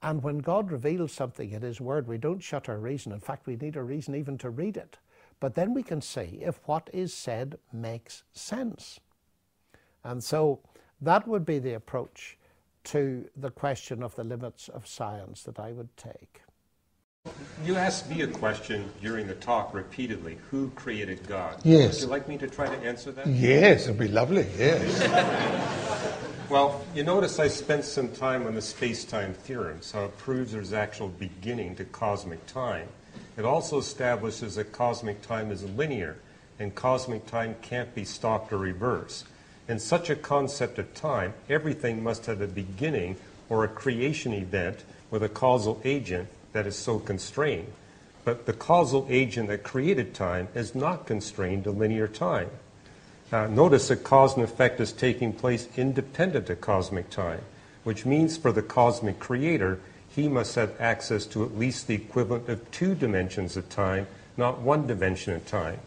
And when God reveals something in His Word, we don't shut our reason. In fact, we need a reason even to read it. But then we can see if what is said makes sense. And so that would be the approach to the question of the limits of science that I would take. You asked me a question during the talk repeatedly. Who created God? Yes. Would you like me to try to answer that? Yes, it'd be lovely, yes. Well, you notice I spent some time on the space-time theorems, how it proves there's actual beginning to cosmic time. It also establishes that cosmic time is linear, and cosmic time can't be stopped or reversed. In such a concept of time, everything must have a beginning or a creation event with a causal agent that is so constrained. But the causal agent that created time is not constrained to linear time. Notice that cause and effect is taking place independent of cosmic time, which means for the cosmic creator, he must have access to at least the equivalent of 2 dimensions of time, not 1 dimension of time.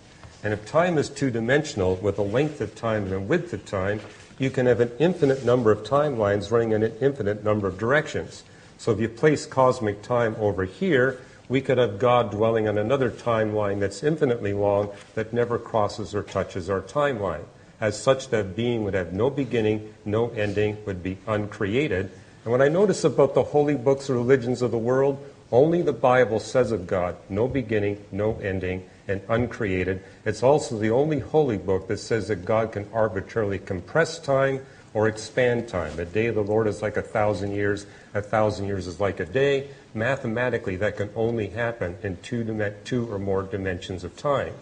And if time is 2-dimensional with a length of time and a width of time, you can have an infinite number of timelines running in an infinite number of directions. So if you place cosmic time over here, we could have God dwelling on another timeline that's infinitely long that never crosses or touches our timeline. As such, that being would have no beginning, no ending, would be uncreated. And what I notice about the holy books or religions of the world, only the Bible says of God, no beginning, no ending, and uncreated. It's also the only holy book that says that God can arbitrarily compress time or expand time. A day of the Lord is like 1,000 years. 1,000 years is like a day. Mathematically, that can only happen in 2 or more dimensions of time.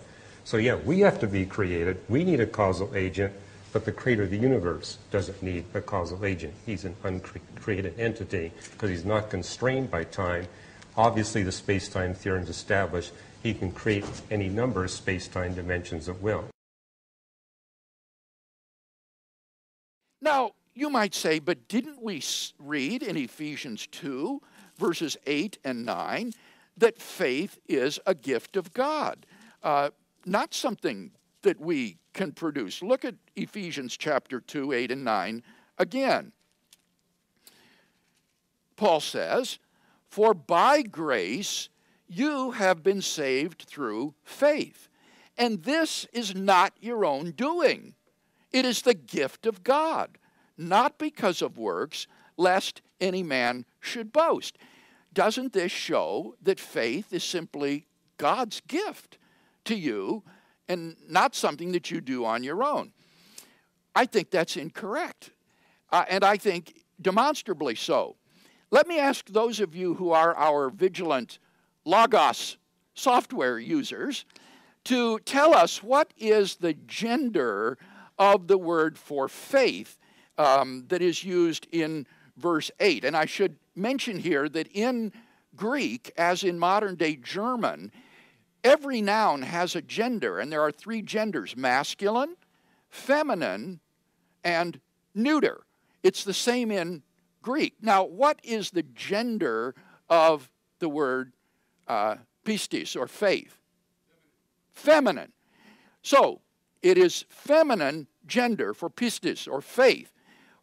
So yeah, we have to be created. We need a causal agent, but the creator of the universe doesn't need a causal agent. He's an uncreated entity because he's not constrained by time. Obviously, the space-time theorems establish he can create any number of space-time dimensions at will. Now, you might say, but didn't we read in Ephesians 2, verses 8 and 9, that faith is a gift of God, not something that we can produce? Look at Ephesians chapter 2, 8 and 9 again. Paul says, "For by grace you have been saved through faith, and this is not your own doing. It is the gift of God, not because of works, lest any man should boast." Doesn't this show that faith is simply God's gift to you and not something that you do on your own? I think that's incorrect, and I think demonstrably so. Let me ask those of you who are our vigilant Logos software users to tell us what is the gender of the word for faith that is used in verse 8. And I should mention here that in Greek, as in modern-day German, every noun has a gender, and there are 3 genders: masculine, feminine, and neuter. It's the same in Greek. Now, what is the gender of the word pistis, or faith? Feminine. So, it is feminine gender for pistis, or faith.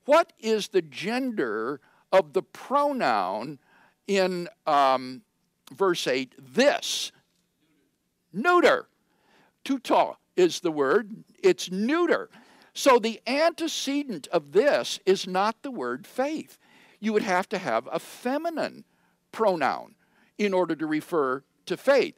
What is the gender of the pronoun in verse 8, this? Neuter. Tuto is the word. It's neuter. So the antecedent of this is not the word faith. You would have to have a feminine pronoun in order to refer to faith.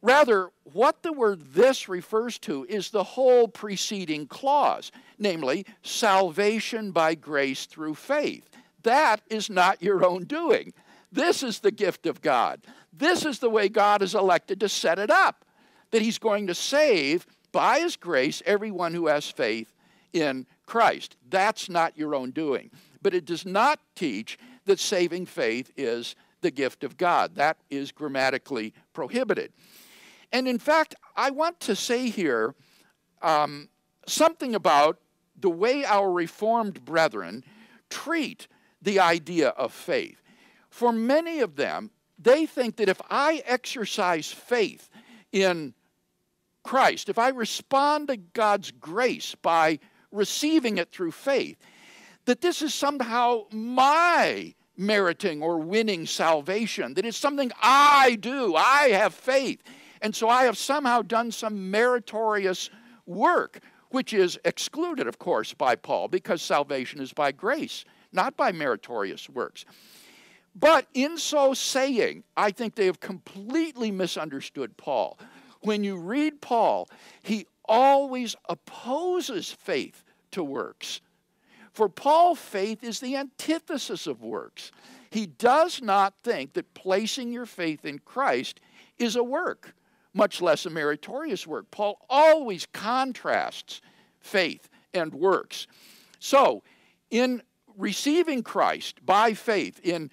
Rather, what the word this refers to is the whole preceding clause, namely, salvation by grace through faith. That is not your own doing. This is the gift of God. This is the way God has elected to set it up, that he's going to save by his grace everyone who has faith in Christ. That's not your own doing. But it does not teach that saving faith is the gift of God. That is grammatically prohibited. And in fact, I want to say here something about the way our Reformed brethren treat the idea of faith. For many of them, they think that if I exercise faith in Christ, if I respond to God's grace by receiving it through faith, that this is somehow my meriting or winning salvation, that it's something I do. I have faith. And so I have somehow done some meritorious work, which is excluded, of course, by Paul, because salvation is by grace, not by meritorious works. But in so saying, I think they have completely misunderstood Paul. When you read Paul, he always opposes faith to works. For Paul, faith is the antithesis of works. He does not think that placing your faith in Christ is a work, much less a meritorious work. Paul always contrasts faith and works. So, in receiving Christ by faith, in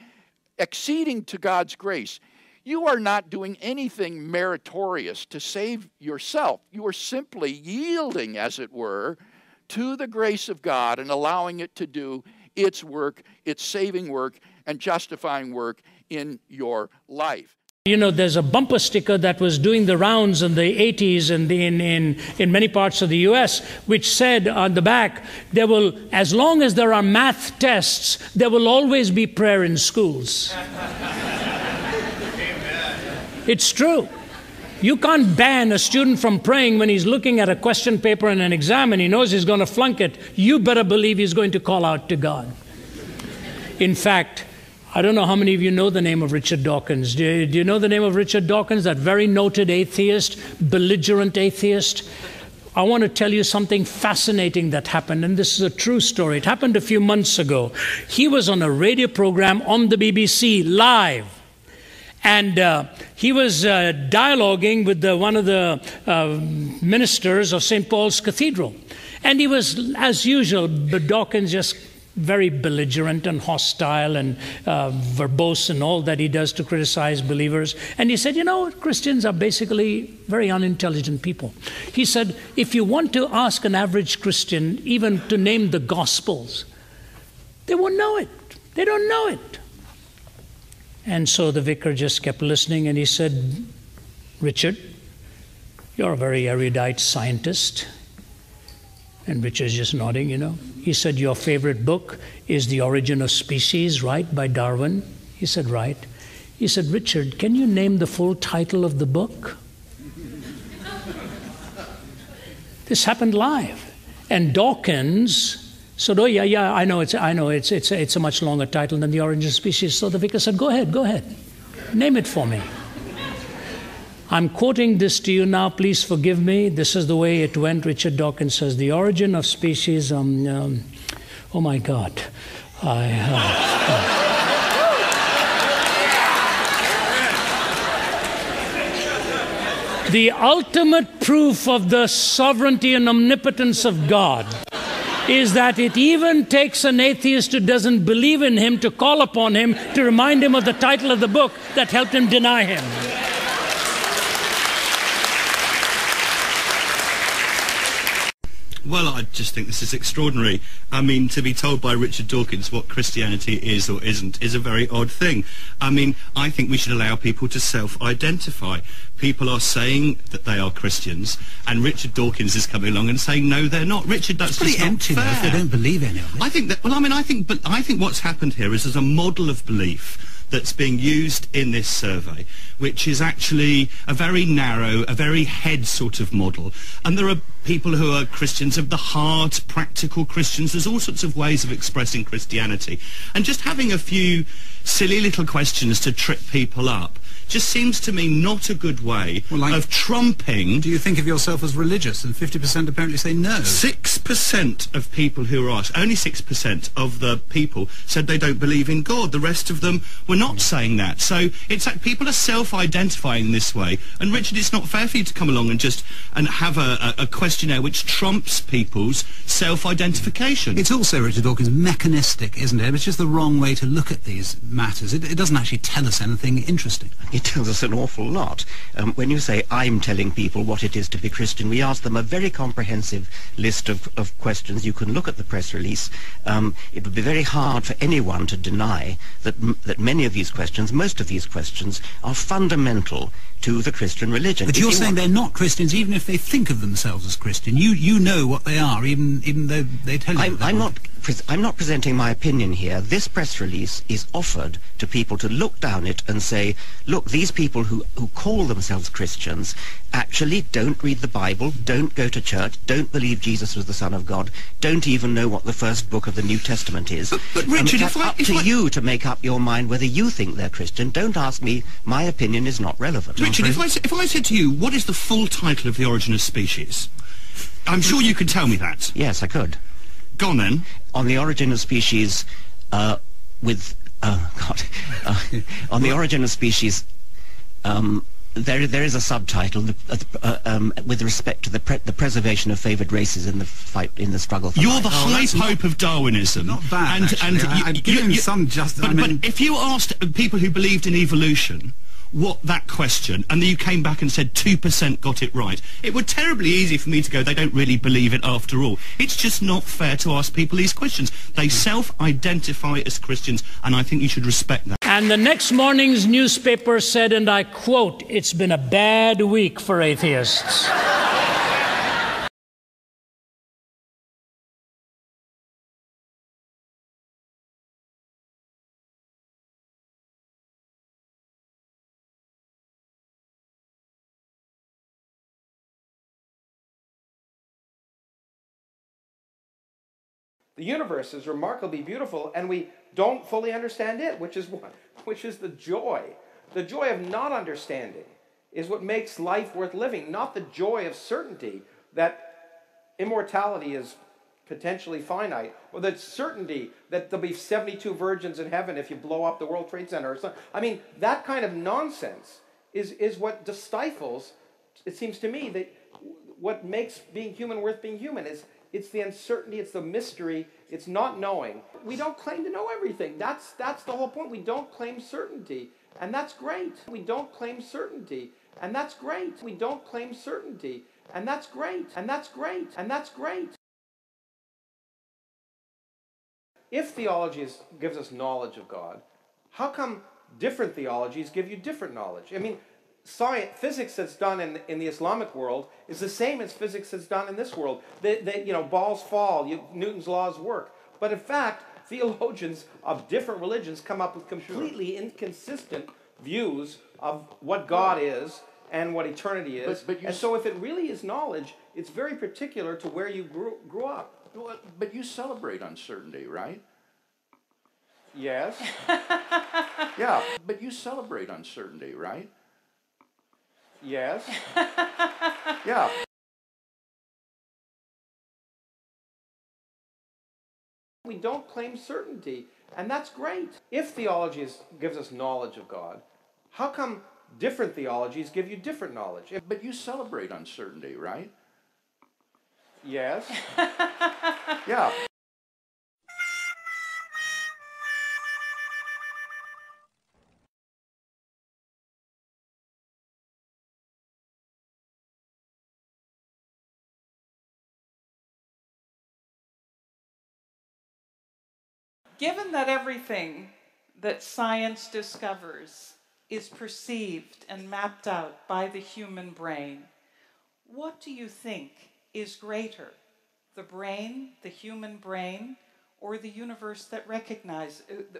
acceding to God's grace, you are not doing anything meritorious to save yourself. You are simply yielding, as it were, to the grace of God and allowing it to do its work, its saving work, and justifying work in your life. You know, there's a bumper sticker that was doing the rounds in the 80s and in many parts of the U.S., which said on the back, there will, as long as there are math tests, there will always be prayer in schools. It's true. You can't ban a student from praying when he's looking at a question paper in an exam and he knows he's going to flunk it. You better believe he's going to call out to God. In fact, I don't know how many of you know the name of Richard Dawkins. Do you know the name of Richard Dawkins, that very noted atheist, belligerent atheist? I want to tell you something fascinating that happened, and this is a true story. It happened a few months ago. He was on a radio program on the BBC, live. And he was dialoguing with one of the ministers of St. Paul's Cathedral. And he was, as usual, Dawkins just very belligerent and hostile and verbose and all that he does to criticize believers. And he said, you know, Christians are basically very unintelligent people. He said, if you want to ask an average Christian even to name the Gospels, they won't know it. They don't know it. And so the vicar just kept listening, and he said, Richard, you're a very erudite scientist. And Richard's just nodding, you know. He said, your favorite book is The Origin of Species, right, by Darwin? He said, right. He said, Richard, can you name the full title of the book? This happened live. And Dawkins said, oh, yeah, I know it's a much longer title than The Origin of Species. So the vicar said, go ahead. Name it for me. I'm quoting this to you now, please forgive me. This is the way it went. Richard Dawkins says, The Origin of Species, oh my God. The ultimate proof of the sovereignty and omnipotence of God is that it even takes an atheist who doesn't believe in him to call upon him to remind him of the title of the book that helped him deny him. Well, I just think this is extraordinary. I mean, to be told by Richard Dawkins what Christianity is or isn't is a very odd thing. I mean, I think we should allow people to self-identify. People are saying that they are Christians, and Richard Dawkins is coming along and saying, no, they're not. Richard, that's just not empty, fair. If they don't believe any of it. I think that, well, I mean, I think what's happened here is there's a model of belief that's being used in this survey, which is actually a very narrow, a very head sort of model. And there are people who are Christians of the heart, practical Christians. There's all sorts of ways of expressing Christianity. And just having a few silly little questions to trip people up just seems to me not a good way of trumping... Do you think of yourself as religious? And 50% apparently say no. 6% of people who were asked, only 6% of the people said they don't believe in God. The rest of them were not saying that. So it's like people are self-identifying this way. And Richard, it's not fair for you to come along and just have a questionnaire which trumps people's self-identification. It's also, Richard Dawkins, mechanistic, isn't it? It's just the wrong way to look at these matters. It doesn't actually tell us anything interesting. It tells us an awful lot. When you say, I'm telling people what it is to be Christian, we ask them a very comprehensive list of questions. You can look at the press release. It would be very hard for anyone to deny that many of these questions, most of these questions, are fundamental to the Christian religion. But you're saying they're not Christians even if they think of themselves as Christian. You know what they are, even though they tell you I'm not presenting my opinion here. This press release is offered to people to look down it and say, look, these people who call themselves Christians actually don't read the Bible, don't go to church, don't believe Jesus was the Son of God, don't even know what the first book of the New Testament is. But Richard, it's up to you to make up your mind whether you think they're Christian. Don't ask me. My opinion is not relevant. Richard, if I said to you, what is the full title of The Origin of Species? I'm sure you could tell me that. Yes, I could. Go on then. On the origin of species, on the origin of species, there is a subtitle with respect to the preservation of favoured races in the fight in the struggle for life. You're the high pope of Darwinism. Not bad. I'd give him some justice. But if you asked people who believed in evolution what that question, and then you came back and said 2% got it right, it would terribly easy for me to go, they don't really believe it after all. It's just not fair to ask people these questions. They self-identify as Christians, and I think you should respect that. And the next morning's newspaper said, and I quote, "It's been a bad week for atheists." The universe is remarkably beautiful, and we don't fully understand it, which is the joy. The joy of not understanding is what makes life worth living, not the joy of certainty that immortality is potentially finite, or the certainty that there'll be 72 virgins in heaven if you blow up the World Trade Center or something. I mean, that kind of nonsense is what stifles, it seems to me, that what makes being human worth being human is it's the uncertainty, it's the mystery, it's not knowing. We don't claim to know everything. That's the whole point. We don't claim certainty, and that's great. We don't claim certainty, and that's great. We don't claim certainty, and that's great. And that's great. And that's great. If theology gives us knowledge of God, how come different theologies give you different knowledge? I mean, physics that's done in the Islamic world is the same as physics that's done in this world. Balls fall, Newton's laws work. But in fact, theologians of different religions come up with completely inconsistent views of what God is and what eternity is. And so if it really is knowledge, it's very particular to where you grew up. But you celebrate uncertainty, right? Yes. Yeah, but you celebrate uncertainty, right? Yes. Yeah. We don't claim certainty, and that's great. If theology gives us knowledge of God, how come different theologies give you different knowledge? But you celebrate uncertainty, right? Yes. Yeah. Given that everything that science discovers is perceived and mapped out by the human brain, what do you think is greater, the brain, the human brain, or the universe that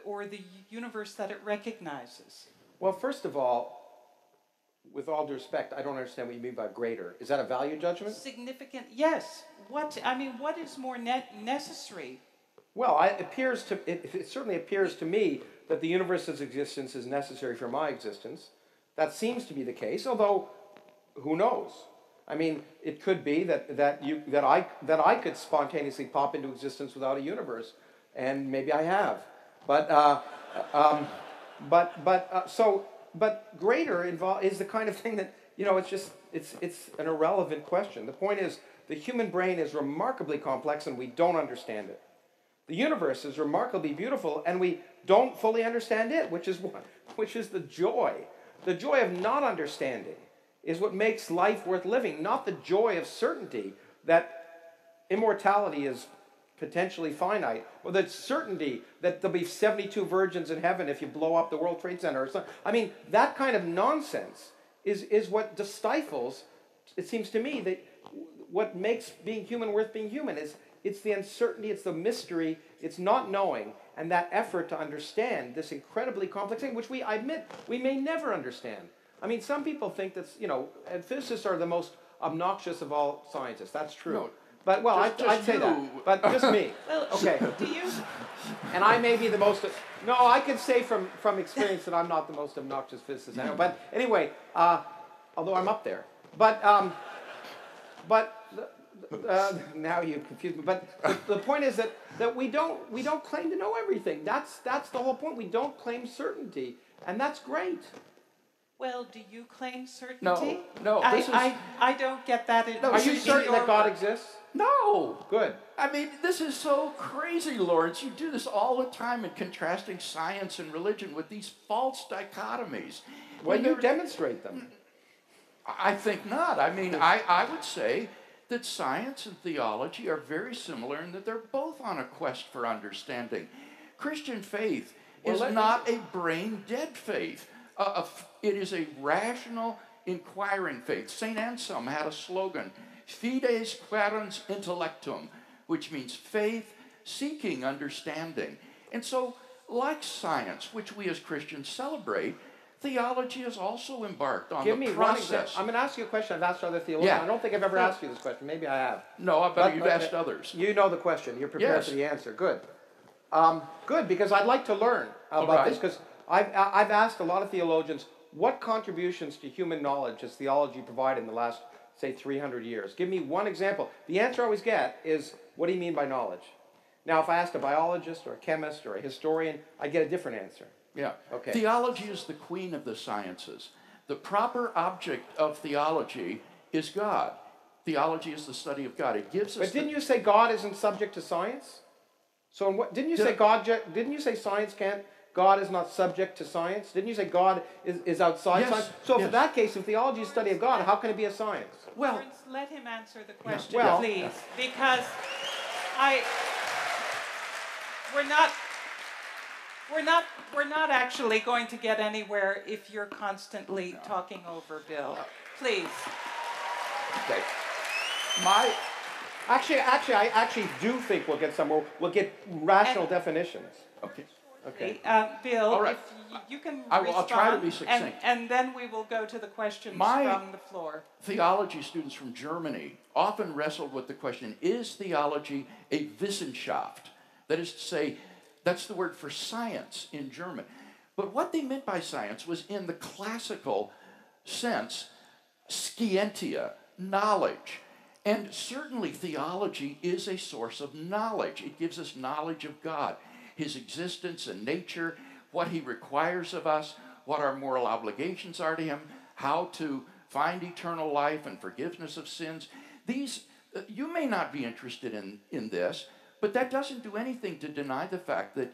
or the universe that it recognizes? Well, first of all, with all due respect, I don't understand what you mean by greater. Is that a value judgment? Significant, yes. What is more necessary? Well, it certainly appears to me that the universe's existence is necessary for my existence. That seems to be the case, although who knows? I mean, it could be that I could spontaneously pop into existence without a universe, and maybe I have. But greater is the kind of thing that, it's an irrelevant question. The point is, the human brain is remarkably complex and we don't understand it. The universe is remarkably beautiful and we don't fully understand it, which is the joy. The joy of not understanding is what makes life worth living, not the joy of certainty that immortality is potentially finite, or the certainty that there'll be 72 virgins in heaven if you blow up the World Trade Center or something. I mean, that kind of nonsense is what stifles, it seems to me, that what makes being human worth being human is it's the uncertainty, it's the mystery, it's not knowing, and that effort to understand this incredibly complex thing, which I admit we may never understand. I mean, some people think that, and physicists are the most obnoxious of all scientists. That's true. No, but, well, I'd say that. But just me. Well, okay. Do you? And I may be the most... No, I can say from experience that I'm not the most obnoxious physicist I know. But anyway, although I'm up there. But now you confuse me. But the point is that we don't claim to know everything. That's the whole point. We don't claim certainty. And that's great. Well, do you claim certainty? No. I don't get that. Are you certain that God exists? No. Good. I mean, this is so crazy, Lawrence. You do this all the time in contrasting science and religion with these false dichotomies. Well, you demonstrate them. I think not. I mean, I would say that science and theology are very similar in that they're both on a quest for understanding. Christian faith is not a brain-dead faith. It is a rational, inquiring faith. St. Anselm had a slogan, Fides quaerens intellectum, which means faith seeking understanding. And so, like science, which we as Christians celebrate, theology is also embarked on the process. I'm going to ask you a question I've asked other theologians. Yeah. I don't think I've ever asked you this question. Maybe I have. No, but you've asked others. You know the question. You're prepared for the answer. Good. Good, because I'd like to learn about this, because I've asked a lot of theologians, what contributions to human knowledge has theology provided in the last, say, 300 years? Give me one example. The answer I always get is, what do you mean by knowledge? Now, if I asked a biologist or a chemist or a historian, I get a different answer. Yeah. Okay. Theology is the queen of the sciences. The proper object of theology is God. Theology is the study of God. It gives us. But didn't you say God isn't subject to science? So what didn't you say didn't you say science can't? God is not subject to science? Didn't you say God is outside science? So in that case, if theology is study of God, how can it be a science? Well, let him answer the question, well, please, because we're not actually going to get anywhere if you're constantly talking over Bill. Please. Okay. I actually do think we'll get somewhere. We'll get rational definitions. Okay. Okay. Bill, all right. If you can I'll respond, try to be succinct. And then we will go to the questions from the floor. Theology students from Germany often wrestled with the question, is theology a Wissenschaft? That is to say, that's the word for science in German. But what they meant by science was, in the classical sense, scientia, knowledge. And certainly theology is a source of knowledge. It gives us knowledge of God, His existence and nature, what He requires of us, what our moral obligations are to Him, how to find eternal life and forgiveness of sins. These, you may not be interested in this, but that doesn't do anything to deny the fact that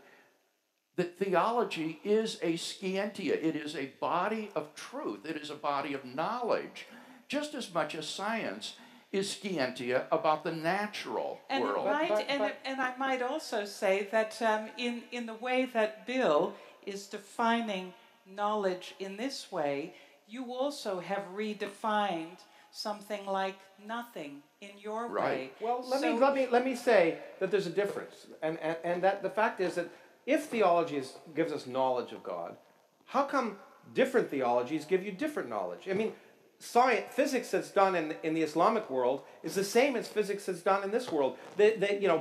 theology is a scientia. It is a body of truth. It is a body of knowledge, just as much as science is scientia about the natural world. And I might also say that in the way that Bill is defining knowledge in this way, you also have redefined something like nothing in your way. Right. Well, let me say that there's a difference, and that the fact is that if theology gives us knowledge of God, how come different theologies give you different knowledge? I mean, physics that's done in the Islamic world is the same as physics that's done in this world.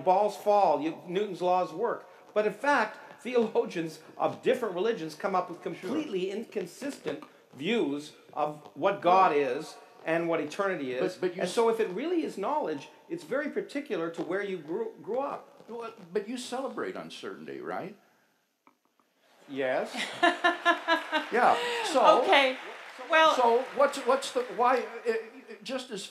Balls fall, Newton's laws work. But in fact, theologians of different religions come up with completely inconsistent views of what God is and what eternity is. And so if it really is knowledge, it's very particular to where you grew up. But you celebrate uncertainty, right? Yes. Yeah. So okay. Well, so what's the why? Just as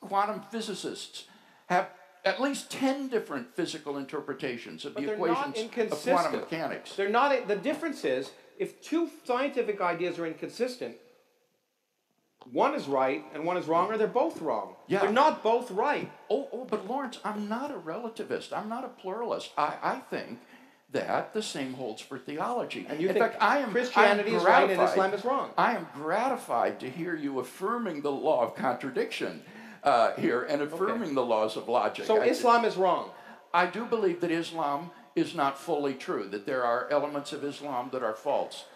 quantum physicists have at least 10 different physical interpretations of the equations of quantum mechanics. They're not. The difference is if two scientific ideas are inconsistent, one is right and one is wrong, or they're both wrong. Yeah. They're not both right. But Lawrence, I'm not a relativist. I'm not a pluralist. I think that the same holds for theology. And you in think fact, I am Christianity is right and Islam is wrong. I am gratified to hear you affirming the law of contradiction here and affirming the laws of logic. So Islam is wrong. I do believe that Islam is not fully true, that there are elements of Islam that are false.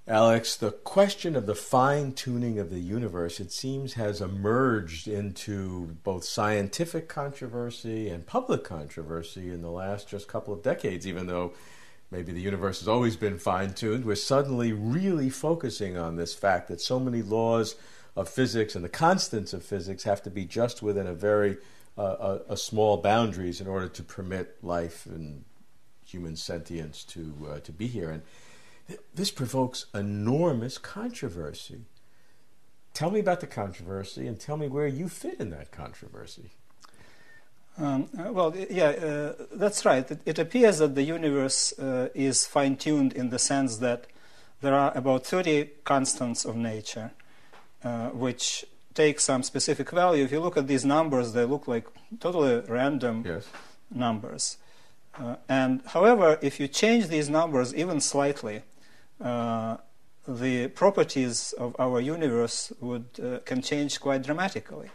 Alex, the question of the fine-tuning of the universe, it seems, has emerged into both scientific controversy and public controversy in the last just couple of decades, even though maybe the universe has always been fine-tuned. We're suddenly really focusing on this fact that so many laws of physics and the constants of physics have to be just within a very small boundaries in order to permit life and human sentience to be here. And this provokes enormous controversy. Tell me about the controversy and tell me where you fit in that controversy. That's right. It appears that the universe is fine-tuned in the sense that there are about 30 constants of nature which take some specific value. If you look at these numbers, they look like totally random numbers. And however, if you change these numbers even slightly, the properties of our universe can change quite dramatically.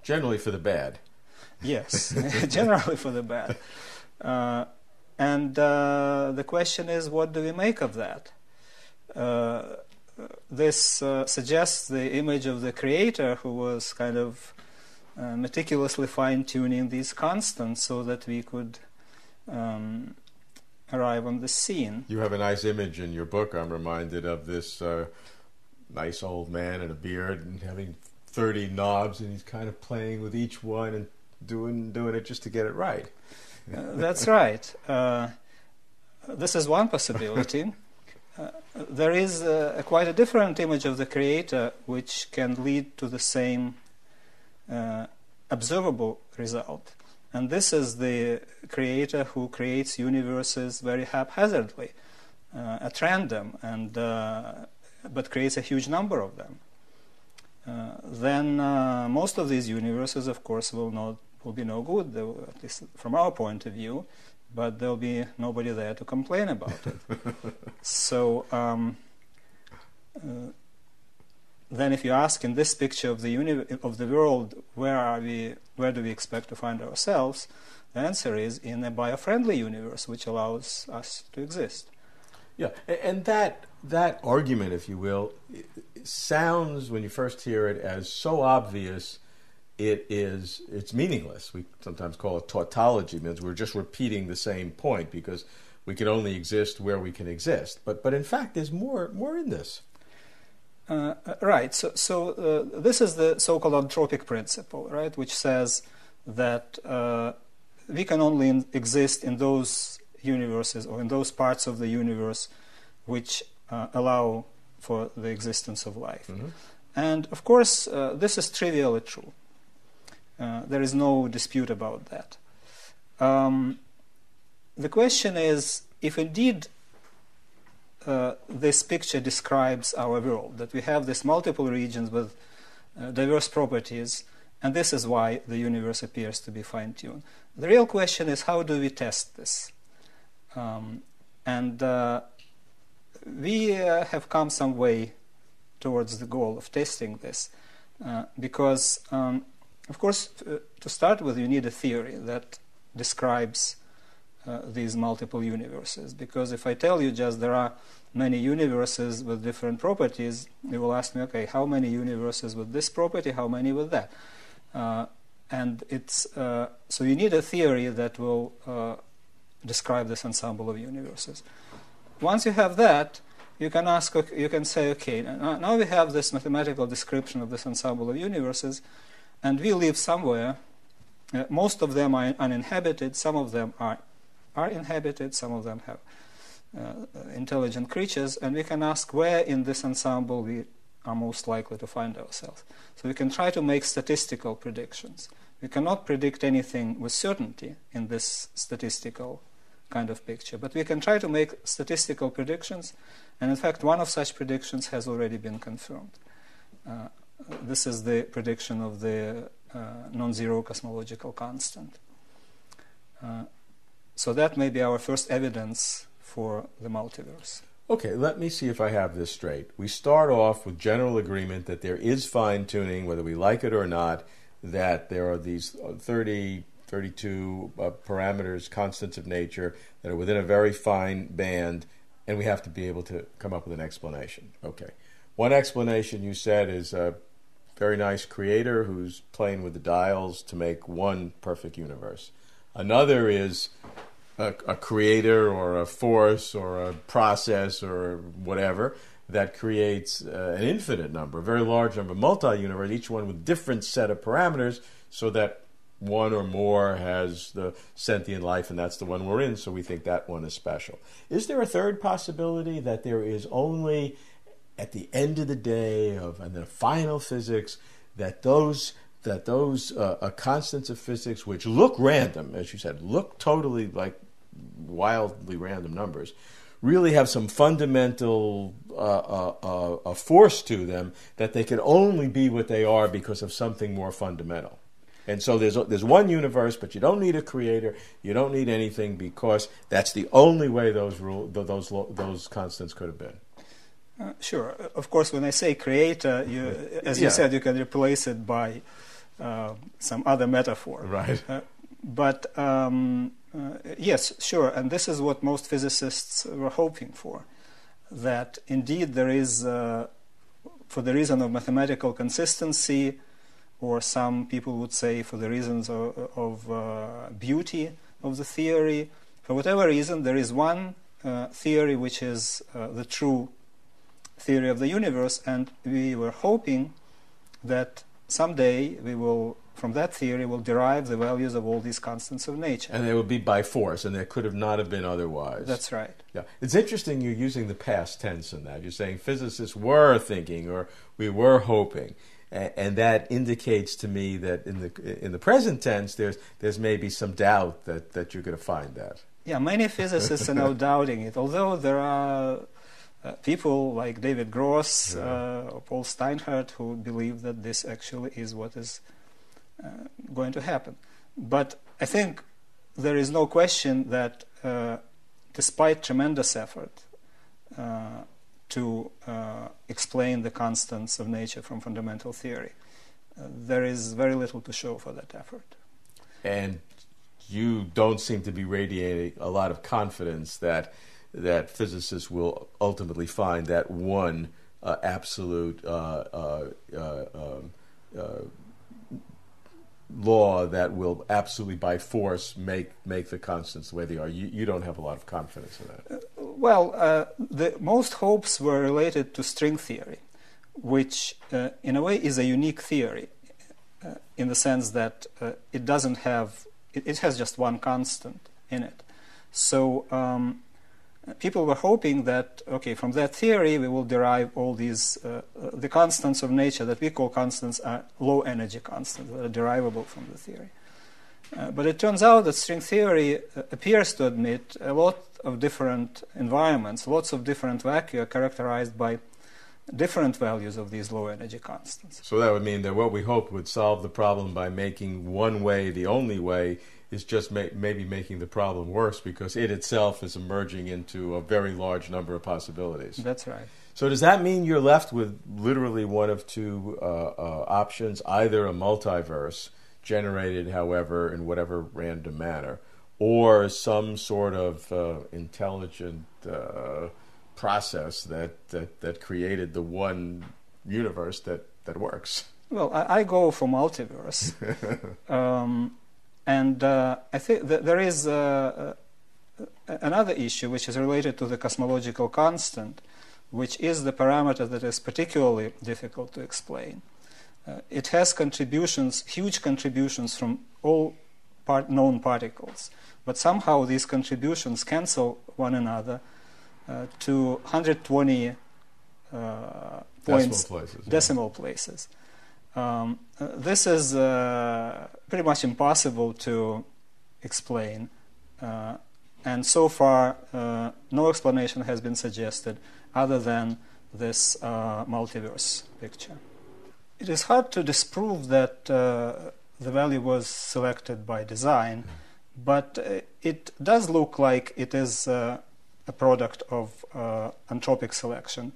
Generally for the bad. Yes, generally for the bad. And the question is, what do we make of that? This suggests the image of the creator who was kind of meticulously fine-tuning these constants so that we could arrive on the scene. You have a nice image in your book. I'm reminded of this nice old man in a beard and having 30 knobs, and he's kind of playing with each one and doing it just to get it right. That's right. This is one possibility. There is quite a different image of the creator which can lead to the same observable result. And this is the creator who creates universes very haphazardly, at random, but creates a huge number of them. Then most of these universes, of course, will be no good, at least from our point of view, but there'll be nobody there to complain about it. So then if you ask in this picture of the world, where do we expect to find ourselves, the answer is in a biofriendly universe which allows us to exist. Yeah, and that argument, if you will, sounds, when you first hear it, as so obvious it's meaningless. We sometimes call it tautology, means we're just repeating the same point because we can only exist where we can exist. But in fact, there's more in this. Right. So this is the so-called entropic principle, right, which says that we can only exist in those universes or in those parts of the universe which allow for the existence of life. Mm-hmm. And of course, this is trivially true. There is no dispute about that. The question is, if indeed this picture describes our world, that we have these multiple regions with diverse properties, and this is why the universe appears to be fine-tuned. The real question is, how do we test this? And we have come some way towards the goal of testing this, because, of course, to start with, you need a theory that describes these multiple universes. Because if I tell you just there are many universes with different properties, you will ask me, okay, how many universes with this property, how many with that? And it's so you need a theory that will describe this ensemble of universes. Once you have that, you can ask, you can say, okay, now we have this mathematical description of this ensemble of universes, and we live somewhere. Most of them are uninhabited. Some of them are inhabited. Some of them have intelligent creatures, and we can ask where in this ensemble we are most likely to find ourselves. So we can try to make statistical predictions. We cannot predict anything with certainty in this statistical kind of picture, but we can try to make statistical predictions, and in fact one of such predictions has already been confirmed. This is the prediction of the non-zero cosmological constant. So that may be our first evidence for the multiverse. Okay, let me see if I have this straight. We start off with general agreement that there is fine-tuning, whether we like it or not, that there are these 32 parameters, constants of nature, that are within a very fine band, and we have to be able to come up with an explanation. Okay. One explanation you said is a very nice creator who's playing with the dials to make one perfect universe. Another is a creator or a force or a process or whatever that creates an infinite number, a very large number, multi-universe, each one with different set of parameters, so that one or more has the sentient life, and that's the one we're in, so we think that one is special. Is there a third possibility, that there is only, at the end of the day and the final physics, that those constants of physics, which look random, as you said, look totally like wildly random numbers, really have some fundamental force to them, that they can only be what they are because of something more fundamental? And so there's one universe, but you don't need a creator, you don't need anything, because that's the only way those constants could have been. Sure. Of course, when I say creator, as you said, you can replace it by some other metaphor. Right. But yes, sure. And this is what most physicists were hoping for, that indeed there is, for the reason of mathematical consistency, or some people would say for the reasons of beauty of the theory, for whatever reason, there is one theory which is the true theory of the universe, and we were hoping that someday we will, from that theory, will derive the values of all these constants of nature. And they would be by force, and they could have not have been otherwise. That's right. Yeah, it's interesting you're using the past tense in that. You're saying physicists were thinking, or we were hoping. And that indicates to me that in the present tense, there's maybe some doubt that you're going to find that. Yeah, many physicists are now doubting it, although there are people like David Krause or Paul Steinhardt who believe that this actually is what is going to happen. But I think there is no question that despite tremendous effort to explain the constants of nature from fundamental theory, there is very little to show for that effort. And you don't seem to be radiating a lot of confidence that physicists will ultimately find that one absolute law that will absolutely by force make the constants the way they are. You don't have a lot of confidence in that. Well, the most hopes were related to string theory, which in a way is a unique theory in the sense that it doesn't have, it has just one constant in it. So people were hoping that, okay, from that theory we will derive all these, the constants of nature that we call constants are low energy constants that are derivable from the theory. But it turns out that string theory appears to admit a lot of different environments, lots of different vacua characterized by different values of these low energy constants. So that would mean that what we hoped would solve the problem by making one way the only way is just maybe making the problem worse because it itself is emerging into a very large number of possibilities. That's right. So does that mean you're left with literally one of two options, either a multiverse generated, however, in whatever random manner, or some sort of intelligent process that created the one universe that works? Well, I go for multiverse. And I think that there is another issue which is related to the cosmological constant, which is the parameter that is particularly difficult to explain. It has contributions, huge contributions from all known particles, but somehow these contributions cancel one another to 120 points, decimal places. This is pretty much impossible to explain, and so far no explanation has been suggested other than this multiverse picture. It is hard to disprove that the value was selected by design, but it does look like it is a product of anthropic selection.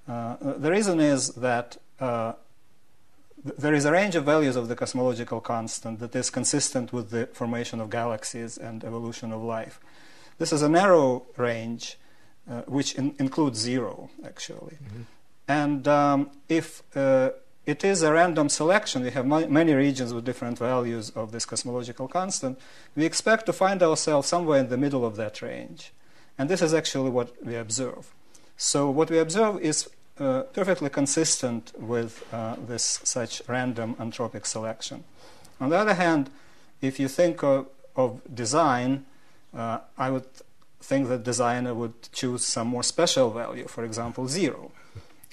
The reason is that there is a range of values of the cosmological constant that is consistent with the formation of galaxies and evolution of life. This is a narrow range which includes 0, actually. And if it is a random selection, we have many regions with different values of this cosmological constant, we expect to find ourselves somewhere in the middle of that range. And this is actually what we observe. So what we observe is perfectly consistent with this such random anthropic selection. On the other hand, if you think of design, I would think that designer would choose some more special value, for example, 0.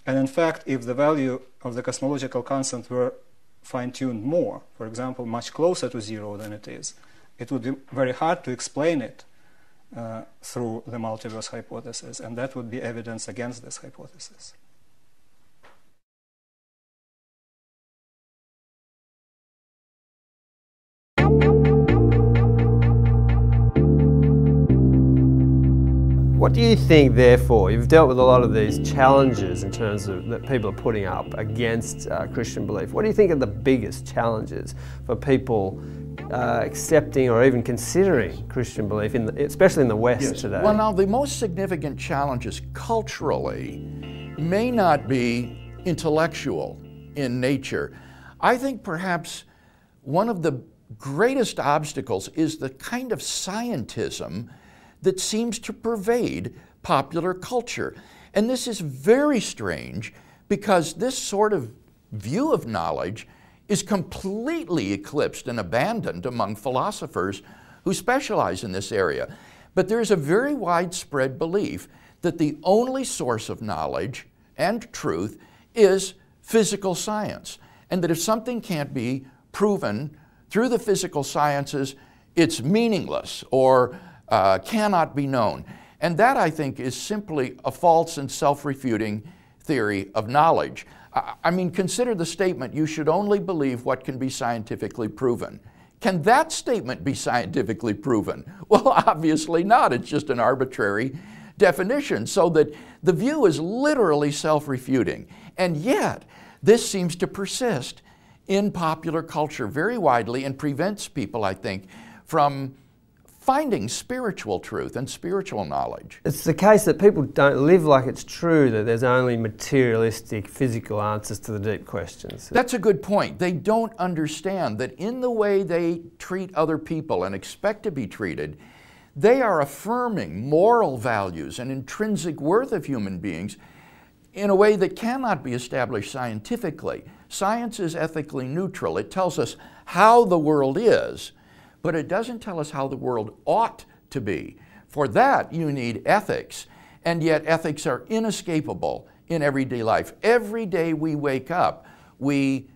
And in fact, if the value of the cosmological constant were fine-tuned more, for example, much closer to 0 than it is, it would be very hard to explain it through the multiverse hypothesis, and that would be evidence against this hypothesis. What do you think, therefore, you've dealt with a lot of these challenges in terms of that people are putting up against Christian belief. What do you think are the biggest challenges for people accepting or even considering Christian belief, especially in the West today? Well, now, the most significant challenges culturally may not be intellectual in nature. I think perhaps one of the greatest obstacles is the kind of scientism that seems to pervade popular culture. And this is very strange because this sort of view of knowledge is completely eclipsed and abandoned among philosophers who specialize in this area. But there's a very widespread belief that the only source of knowledge and truth is physical science, and that if something can't be proven through the physical sciences, it's meaningless or cannot be known. And that, I think, is simply a false and self-refuting theory of knowledge. I mean, consider the statement, you should only believe what can be scientifically proven. Can that statement be scientifically proven? Well, obviously not. It's just an arbitrary definition, so that the view is literally self-refuting. And yet, this seems to persist in popular culture very widely and prevents people, I think, from finding spiritual truth and spiritual knowledge. It's the case that people don't live like it's true that there's only materialistic, physical answers to the deep questions. That's a good point. They don't understand that in the way they treat other people and expect to be treated, they are affirming moral values and intrinsic worth of human beings in a way that cannot be established scientifically. Science is ethically neutral. It tells us how the world is, but it doesn't tell us how the world ought to be. For that, you need ethics, and yet ethics are inescapable in everyday life. Every day we wake up, we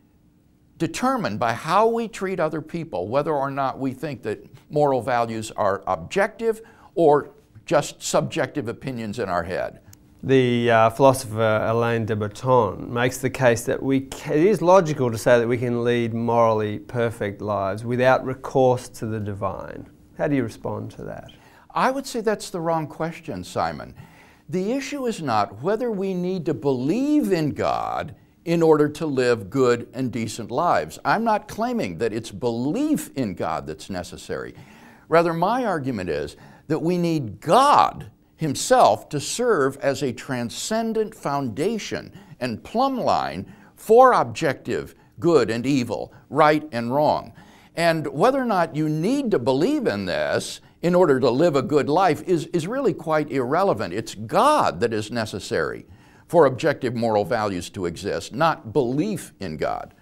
determine by how we treat other people whether or not we think that moral values are objective or just subjective opinions in our head. The philosopher Alain de Botton makes the case that it is logical to say that we can lead morally perfect lives without recourse to the divine. How do you respond to that? I would say that's the wrong question, Simon. The issue is not whether we need to believe in God in order to live good and decent lives. I'm not claiming that it's belief in God that's necessary. Rather, my argument is that we need God Himself to serve as a transcendent foundation and plumb line for objective good and evil, right and wrong. And whether or not you need to believe in this in order to live a good life is really quite irrelevant. It's God that is necessary for objective moral values to exist, not belief in God.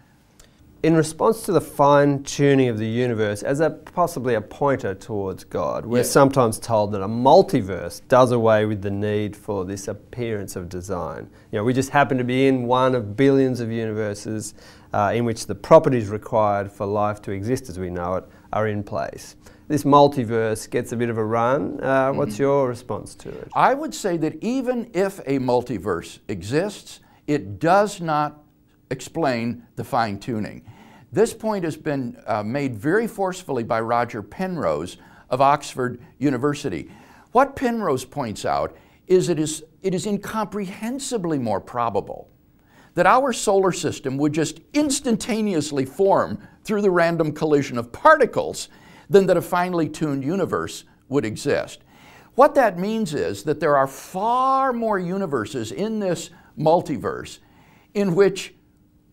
In response to the fine-tuning of the universe as possibly a pointer towards God, we're sometimes told that a multiverse does away with the need for this appearance of design. You know, we just happen to be in one of billions of universes in which the properties required for life to exist as we know it are in place. This multiverse gets a bit of a run. What's your response to it? I would say that even if a multiverse exists, it does not explain the fine-tuning. This point has been made very forcefully by Roger Penrose of Oxford University. What Penrose points out is it is incomprehensibly more probable that our solar system would just instantaneously form through the random collision of particles than that a finely tuned universe would exist. What that means is that there are far more universes in this multiverse in which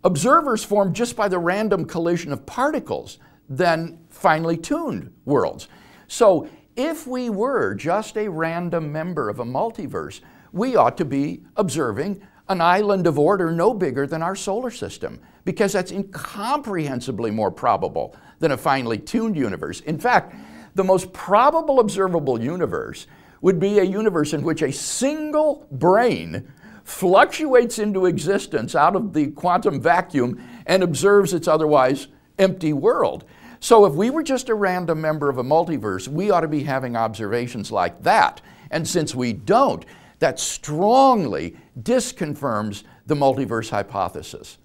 observers form just by the random collision of particles than finely tuned worlds. So if we were just a random member of a multiverse, we ought to be observing an island of order no bigger than our solar system, because that's incomprehensibly more probable than a finely tuned universe. In fact, the most probable observable universe would be a universe in which a single brain fluctuates into existence out of the quantum vacuum and observes its otherwise empty world. So if we were just a random member of a multiverse, we ought to be having observations like that. And since we don't, that strongly disconfirms the multiverse hypothesis.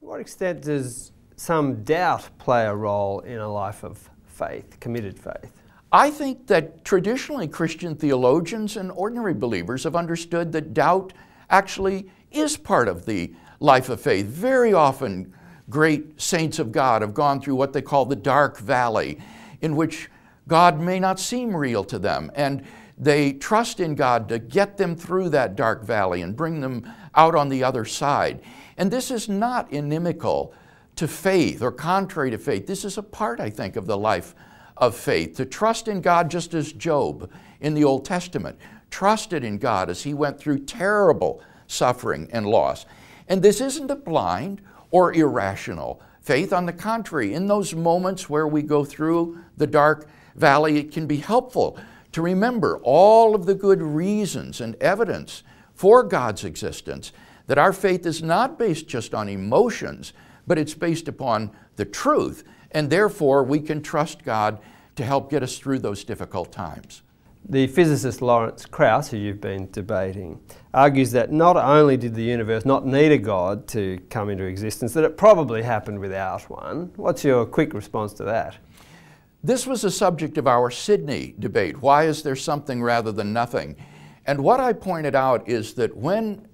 To what extent does some doubt play a role in a life of faith, committed faith? I think that traditionally Christian theologians and ordinary believers have understood that doubt actually is part of the life of faith. Very often great saints of God have gone through what they call the dark valley, in which God may not seem real to them, and they trust in God to get them through that dark valley and bring them out on the other side. And this is not inimical to faith or contrary to faith. This is a part, I think, of the life of faith, to trust in God just as Job in the Old Testament trusted in God as he went through terrible suffering and loss. And this isn't a blind or irrational faith. On the contrary, in those moments where we go through the dark valley, it can be helpful to remember all of the good reasons and evidence for God's existence, that our faith is not based just on emotions, but it's based upon the truth, and therefore we can trust God to help get us through those difficult times. The physicist Lawrence Krause, who you've been debating, argues that not only did the universe not need a God to come into existence, that it probably happened without one. What's your quick response to that? This was the subject of our Sydney debate. Why is there something rather than nothing? And what I pointed out is that when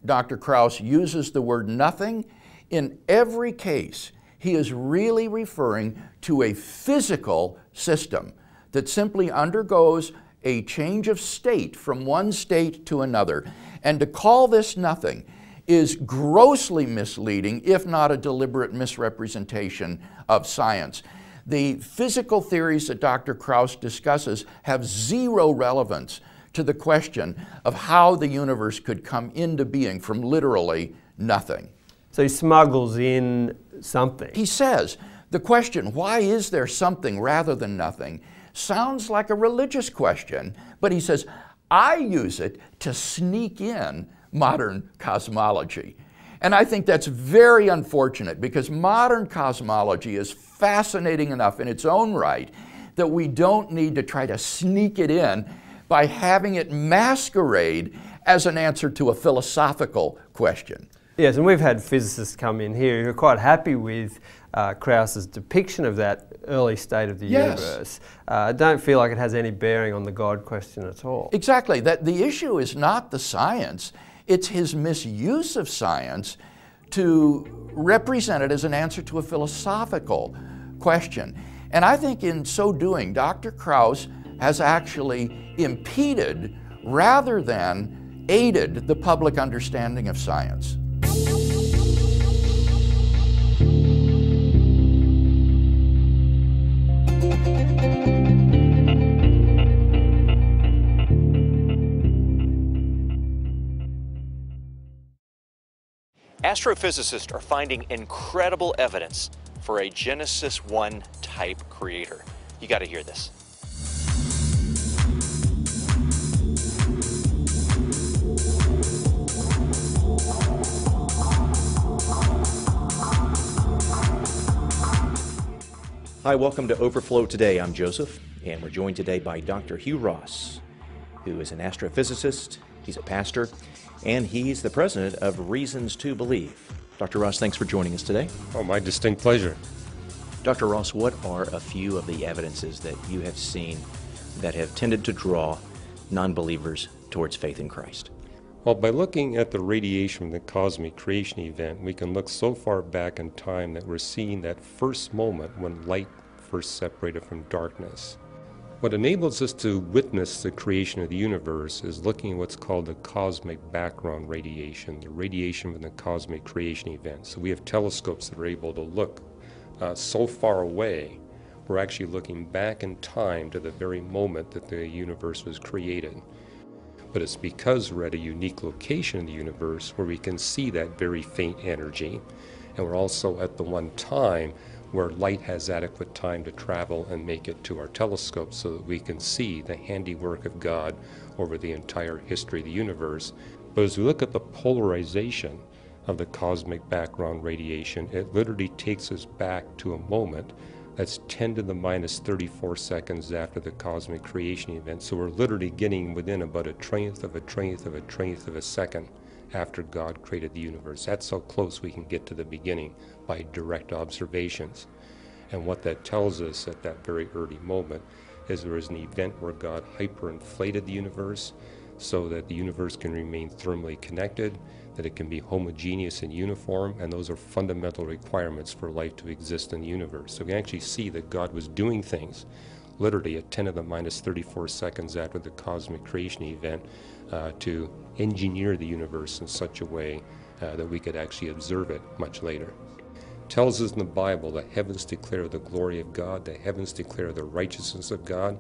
Dr. Krause uses the word nothing, in every case, he is really referring to a physical system that simply undergoes a change of state from one state to another. And to call this nothing is grossly misleading, if not a deliberate misrepresentation of science. The physical theories that Dr. Krause discusses have zero relevance to the question of how the universe could come into being from literally nothing. So he smuggles in something. He says, the question, why is there something rather than nothing, sounds like a religious question, but he says, I use it to sneak in modern cosmology. And I think that's very unfortunate, because modern cosmology is fascinating enough in its own right that we don't need to try to sneak it in by having it masquerade as an answer to a philosophical question. Yes, and we've had physicists come in here who are quite happy with Krause's depiction of that early state of the universe. I don't feel like it has any bearing on the God question at all. Exactly. That the issue is not the science, it's his misuse of science to represent it as an answer to a philosophical question. And I think in so doing, Dr. Krause has actually impeded rather than aided the public understanding of science. Astrophysicists are finding incredible evidence for a Genesis 1 type creator. You got to hear this. Hi, welcome to Overflow Today. I'm Joseph, and we're joined today by Dr. Hugh Ross, who is an astrophysicist, he's a pastor, and he's the president of Reasons to Believe. Dr. Ross, thanks for joining us today. Oh, my distinct pleasure. Dr. Ross, what are a few of the evidences that you have seen that have tended to draw non-believers towards faith in Christ? Well, by looking at the radiation from the cosmic creation event, we can look so far back in time that we're seeing that first moment when light first separated from darkness. What enables us to witness the creation of the universe is looking at what's called the cosmic background radiation, the radiation from the cosmic creation event. So we have telescopes that are able to look so far away, we're actually looking back in time to the very moment that the universe was created. But it's because we're at a unique location in the universe where we can see that very faint energy, and we're also at the one time where light has adequate time to travel and make it to our telescope so that we can see the handiwork of God over the entire history of the universe. But as we look at the polarization of the cosmic background radiation, it literally takes us back to a moment that's 10 to the minus 34 seconds after the cosmic creation event. So we're literally getting within about a trillionth of a trillionth of a trillionth of a second after God created the universe. That's how close we can get to the beginning by direct observations. And what that tells us at that very early moment is there is an event where God hyperinflated the universe so that the universe can remain thermally connected, that it can be homogeneous and uniform, and those are fundamental requirements for life to exist in the universe. So we can actually see that God was doing things literally at 10 to the minus 34 seconds after the cosmic creation event to engineer the universe in such a way that we could actually observe it much later. It tells us in the Bible the heavens declare the glory of God, the heavens declare the righteousness of God.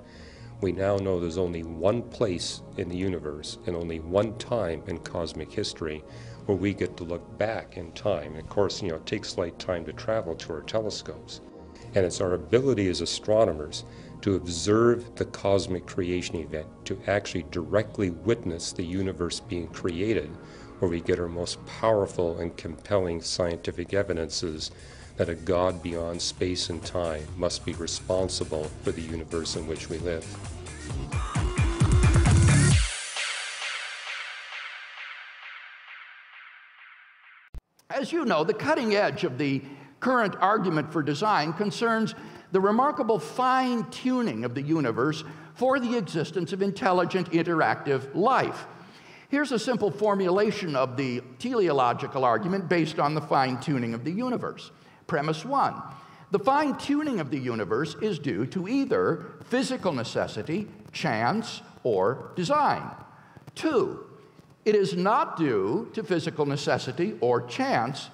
We now know there's only one place in the universe and only one time in cosmic history where we get to look back in time. And of course, it takes light time to travel to our telescopes. And it's our ability as astronomers to observe the cosmic creation event, to actually directly witness the universe being created, where we get our most powerful and compelling scientific evidences that a God beyond space and time must be responsible for the universe in which we live. As you know, the cutting edge of the current argument for design concerns the remarkable fine-tuning of the universe for the existence of intelligent, interactive life. Here's a simple formulation of the teleological argument based on the fine-tuning of the universe. Premise 1, the fine-tuning of the universe is due to either physical necessity, chance, or design. 2, it is not due to physical necessity or chance.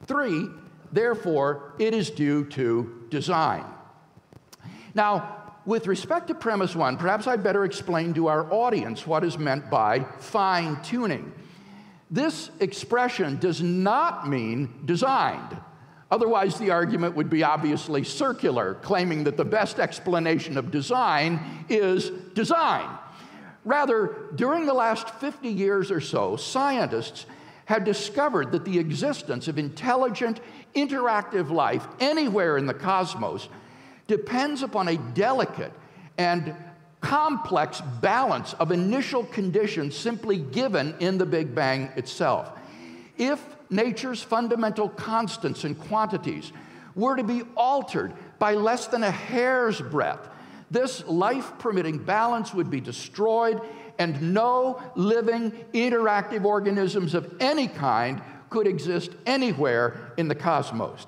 3, therefore, it is due to design. Now, with respect to premise 1, perhaps I'd better explain to our audience what is meant by fine-tuning. This expression does not mean designed. Otherwise, the argument would be obviously circular, claiming that the best explanation of design is design. Rather, during the last 50 years or so, scientists have discovered that the existence of intelligent, interactive life anywhere in the cosmos depends upon a delicate and complex balance of initial conditions simply given in the Big Bang itself. If nature's fundamental constants and quantities were to be altered by less than a hair's breadth, this life-permitting balance would be destroyed, and no living, interactive organisms of any kind could exist anywhere in the cosmos.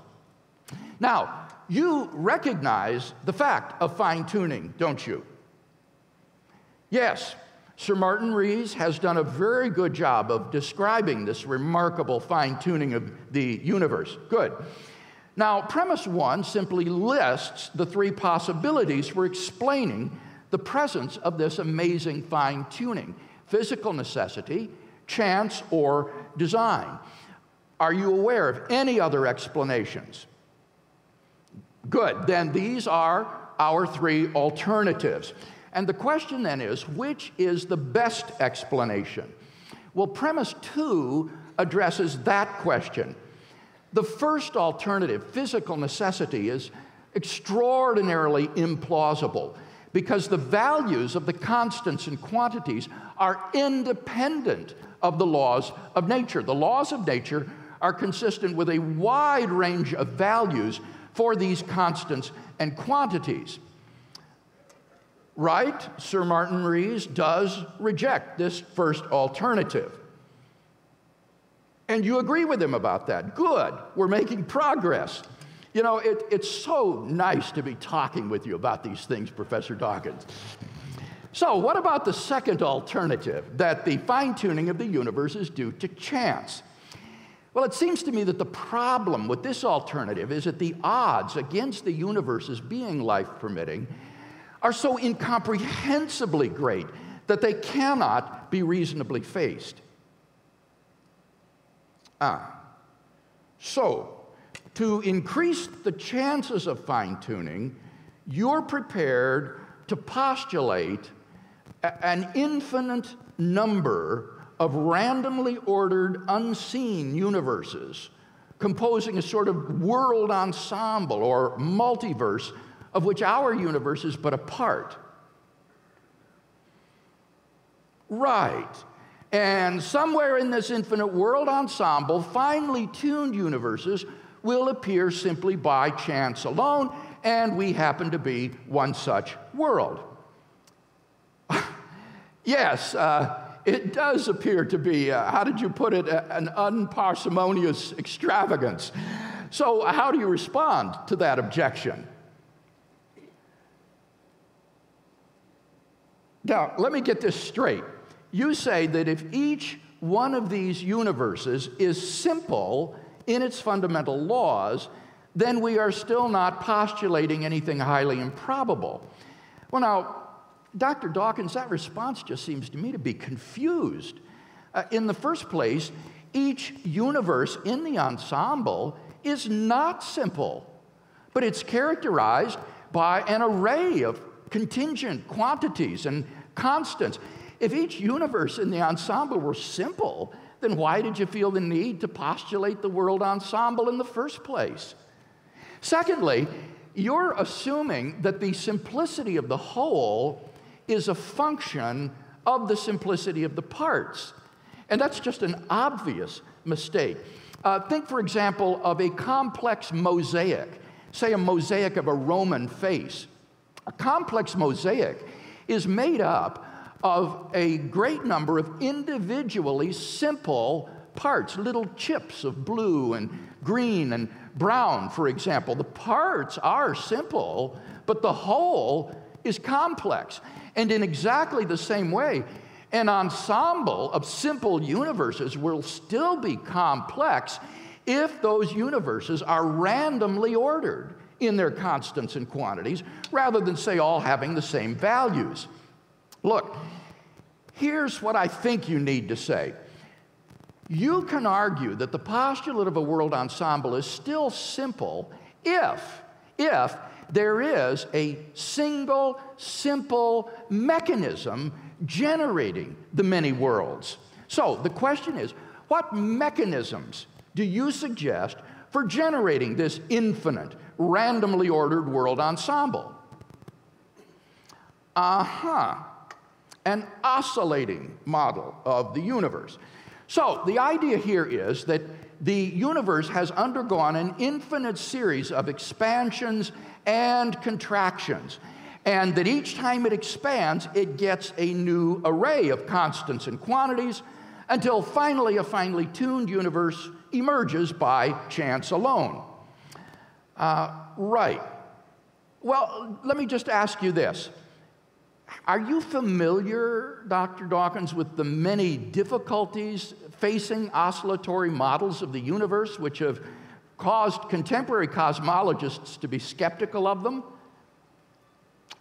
Now, you recognize the fact of fine-tuning, don't you? Yes, Sir Martin Rees has done a very good job of describing this remarkable fine-tuning of the universe. Good. Now, premise one simply lists the three possibilities for explaining the presence of this amazing fine-tuning: physical necessity, chance, or design. Are you aware of any other explanations? Good. Then these are our three alternatives. And the question then is, which is the best explanation? Well, premise two addresses that question. The first alternative, physical necessity, is extraordinarily implausible because the values of the constants and quantities are independent of the laws of nature. The laws of nature are consistent with a wide range of values for these constants and quantities. Right? Sir Martin Rees does reject this first alternative. And you agree with him about that. Good. We're making progress. You know, it's so nice to be talking with you about these things, Professor Dawkins. So what about the second alternative, that the fine-tuning of the universe is due to chance? Well, it seems to me that the problem with this alternative is that the odds against the universe's being life-permitting are so incomprehensibly great that they cannot be reasonably faced. So, to increase the chances of fine-tuning, you're prepared to postulate an infinite number of randomly ordered, unseen universes, composing a sort of world ensemble or multiverse of which our universe is but a part. Right. And somewhere in this infinite world ensemble, finely tuned universes will appear simply by chance alone, and we happen to be one such world. Yes, it does appear to be, how did you put it, an unparsimonious extravagance. So how do you respond to that objection? Now, let me get this straight. You say that if each one of these universes is simple in its fundamental laws, then we are still not postulating anything highly improbable. Well, now, Dr. Dawkins, that response just seems to me to be confused. In the first place, each universe in the ensemble is not simple, but it's characterized by an array of contingent quantities and constants. If each universe in the ensemble were simple, then why did you feel the need to postulate the world ensemble in the first place? Secondly, you're assuming that the simplicity of the whole is a function of the simplicity of the parts. And that's just an obvious mistake. Think, for example, of a complex mosaic, say a mosaic of a Roman face. A complex mosaic is made up of a great number of individually simple parts, little chips of blue and green and brown, for example. The parts are simple, but the whole is complex. And in exactly the same way, an ensemble of simple universes will still be complex if those universes are randomly ordered in their constants and quantities, rather than, say, all having the same values. Look, here's what I think you need to say. You can argue that the postulate of a world ensemble is still simple if there is a single, simple mechanism generating the many worlds. So the question is, what mechanisms do you suggest for generating this infinite, randomly ordered world ensemble? An oscillating model of the universe. So the idea here is that the universe has undergone an infinite series of expansions and contractions, and that each time it expands, it gets a new array of constants and quantities until finally a finely tuned universe emerges by chance alone. Right. Well, let me just ask you this. Are you familiar, Dr. Dawkins, with the many difficulties facing oscillatory models of the universe which have caused contemporary cosmologists to be skeptical of them?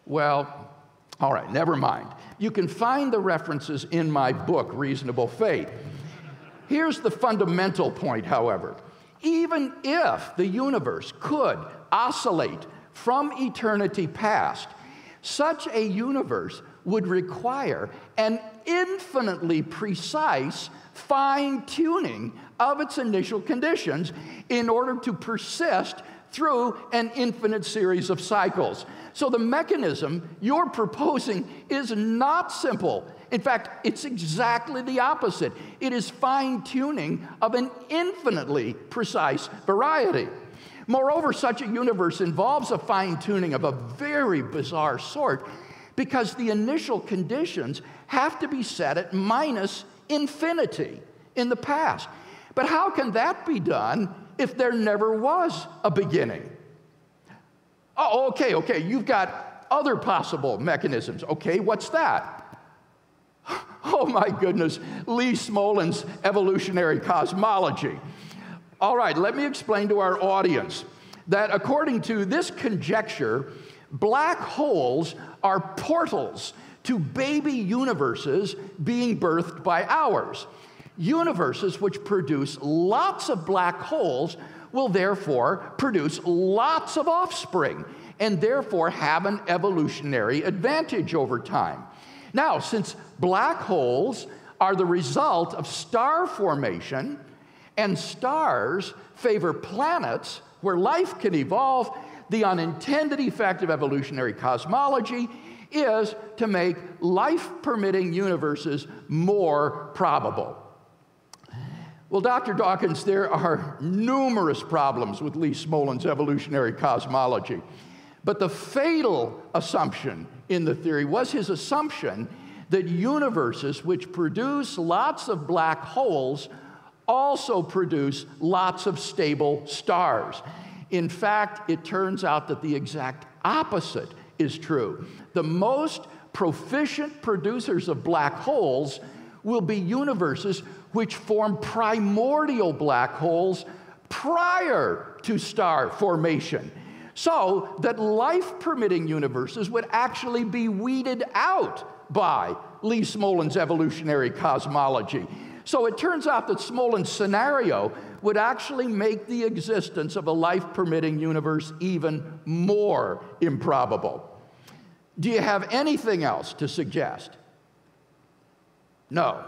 Well, all right, never mind. You can find the references in my book, Reasonable Faith. Here's the fundamental point, however. Even if the universe could oscillate from eternity past, such a universe would require an infinitely precise fine-tuning of its initial conditions in order to persist through an infinite series of cycles. So the mechanism you're proposing is not simple. In fact, it's exactly the opposite. It is fine-tuning of an infinitely precise variety. Moreover, such a universe involves a fine-tuning of a very bizarre sort because the initial conditions have to be set at minus infinity in the past. But how can that be done if there never was a beginning? Oh, okay, you've got other possible mechanisms. Okay, what's that? Oh my goodness, Lee Smolin's evolutionary cosmology. All right, let me explain to our audience that according to this conjecture, black holes are portals to baby universes being birthed by ours. Universes which produce lots of black holes will therefore produce lots of offspring and therefore have an evolutionary advantage over time. Now, since black holes are the result of star formation, and stars favor planets where life can evolve, the unintended effect of evolutionary cosmology is to make life-permitting universes more probable. Well, Dr. Dawkins, there are numerous problems with Lee Smolin's evolutionary cosmology, but the fatal assumption in the theory was his assumption that universes which produce lots of black holes also produce lots of stable stars. In fact, it turns out that the exact opposite is true. The most proficient producers of black holes will be universes which form primordial black holes prior to star formation, so that life-permitting universes would actually be weeded out by Lee Smolin's evolutionary cosmology. So it turns out that Smolin's scenario would actually make the existence of a life-permitting universe even more improbable. Do you have anything else to suggest? No.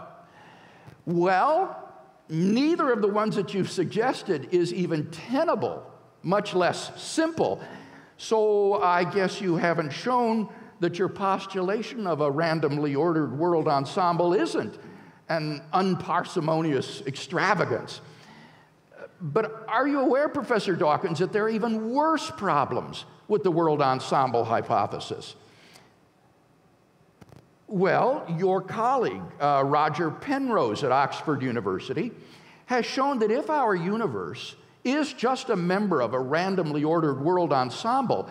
Well, neither of the ones that you've suggested is even tenable, much less simple. So I guess you haven't shown that your postulation of a randomly ordered world ensemble isn't an unparsimonious extravagance. But are you aware, Professor Dawkins, that there are even worse problems with the world ensemble hypothesis? Well, your colleague, Roger Penrose at Oxford University, has shown that if our universe is just a member of a randomly ordered world ensemble,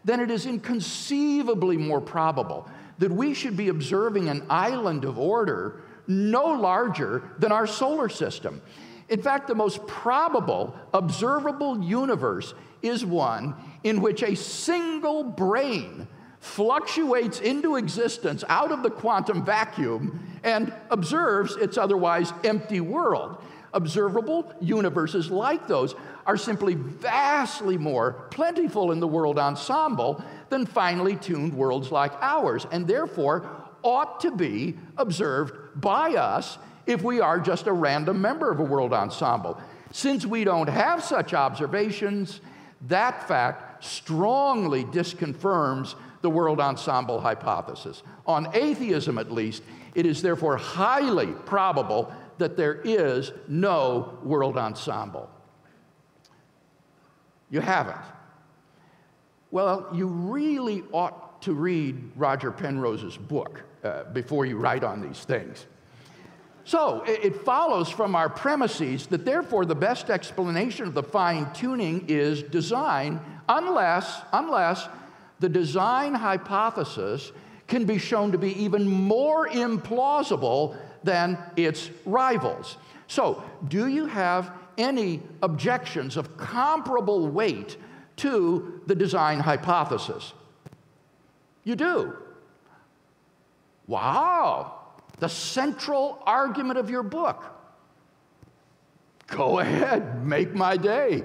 then it is inconceivably more probable that we should be observing an island of order no larger than our solar system. In fact, the most probable observable universe is one in which a single brain fluctuates into existence out of the quantum vacuum and observes its otherwise empty world. Observable universes like those are simply vastly more plentiful in the world ensemble than finely tuned worlds like ours, and therefore ought to be observed by us if we are just a random member of a world ensemble. Since we don't have such observations, that fact strongly disconfirms the world ensemble hypothesis. On atheism, at least, it is therefore highly probable that there is no world ensemble. You haven't. Well, you really ought to read Roger Penrose's book before you write on these things. So it follows from our premises that therefore the best explanation of the fine-tuning is design, unless the design hypothesis can be shown to be even more implausible than its rivals. So, do you have any objections of comparable weight to the design hypothesis? You do. Wow, the central argument of your book. Go ahead, make my day.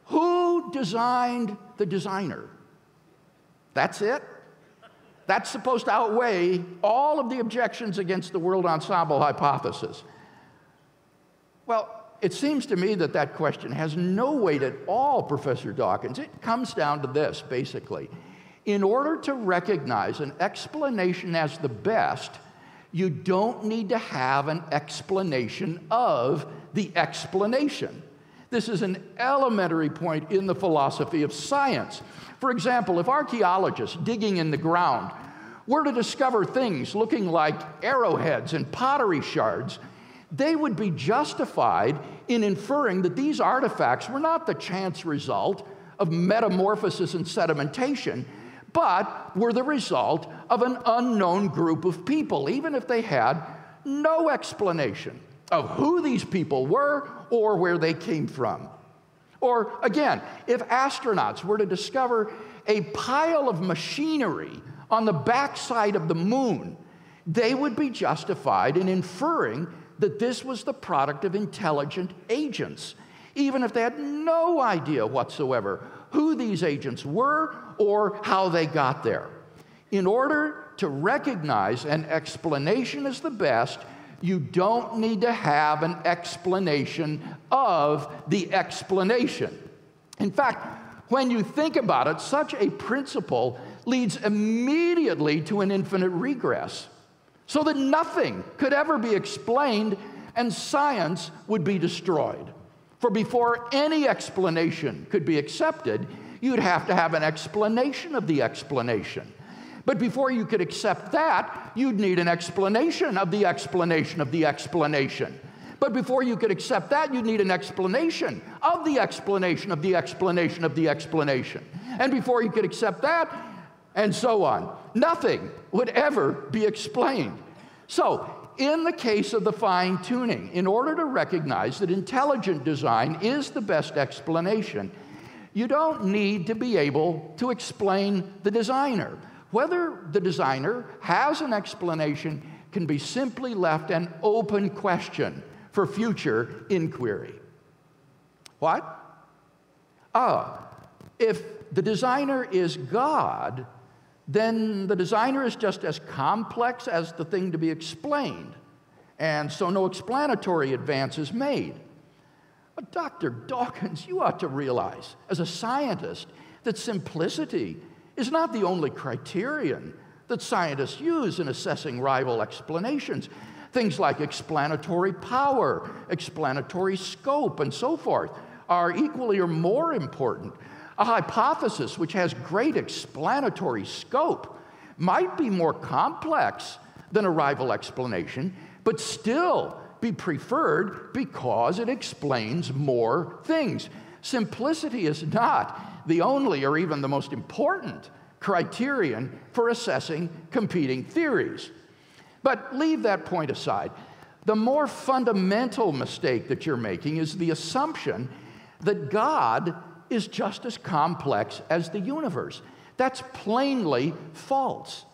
Who designed the designer? That's it? That's supposed to outweigh all of the objections against the world ensemble hypothesis. Well, it seems to me that that question has no weight at all, Professor Dawkins. It comes down to this, basically. In order to recognize an explanation as the best, you don't need to have an explanation of the explanation. This is an elementary point in the philosophy of science. For example, if archaeologists digging in the ground were to discover things looking like arrowheads and pottery shards, they would be justified in inferring that these artifacts were not the chance result of metamorphosis and sedimentation, but were the result of an unknown group of people, even if they had no explanation of who these people were or where they came from. Or again, if astronauts were to discover a pile of machinery on the backside of the moon, they would be justified in inferring that this was the product of intelligent agents, even if they had no idea whatsoever who these agents were or how they got there. In order to recognize an explanation as the best, you don't need to have an explanation of the explanation. In fact, when you think about it, such a principle leads immediately to an infinite regress, so that nothing could ever be explained and science would be destroyed. For before any explanation could be accepted, you'd have to have an explanation of the explanation. But before you could accept that, you'd need an explanation of the explanation of the explanation. But before you could accept that, you'd need an explanation of the explanation of the explanation of the explanation. And before you could accept that, and so on, nothing would ever be explained. So, in the case of the fine-tuning, in order to recognize that intelligent design is the best explanation, you don't need to be able to explain the designer. Whether the designer has an explanation can be simply left an open question for future inquiry. What? If the designer is God, then the designer is just as complex as the thing to be explained, and so no explanatory advance is made. But Dr. Dawkins, you ought to realize, as a scientist, that simplicity is not the only criterion that scientists use in assessing rival explanations. Things like explanatory power, explanatory scope, and so forth are equally or more important. A hypothesis which has great explanatory scope might be more complex than a rival explanation, but still be preferred because it explains more things. Simplicity is not the only or even the most important criterion for assessing competing theories. But leave that point aside. The more fundamental mistake that you're making is the assumption that God is just as complex as the universe. That's plainly false.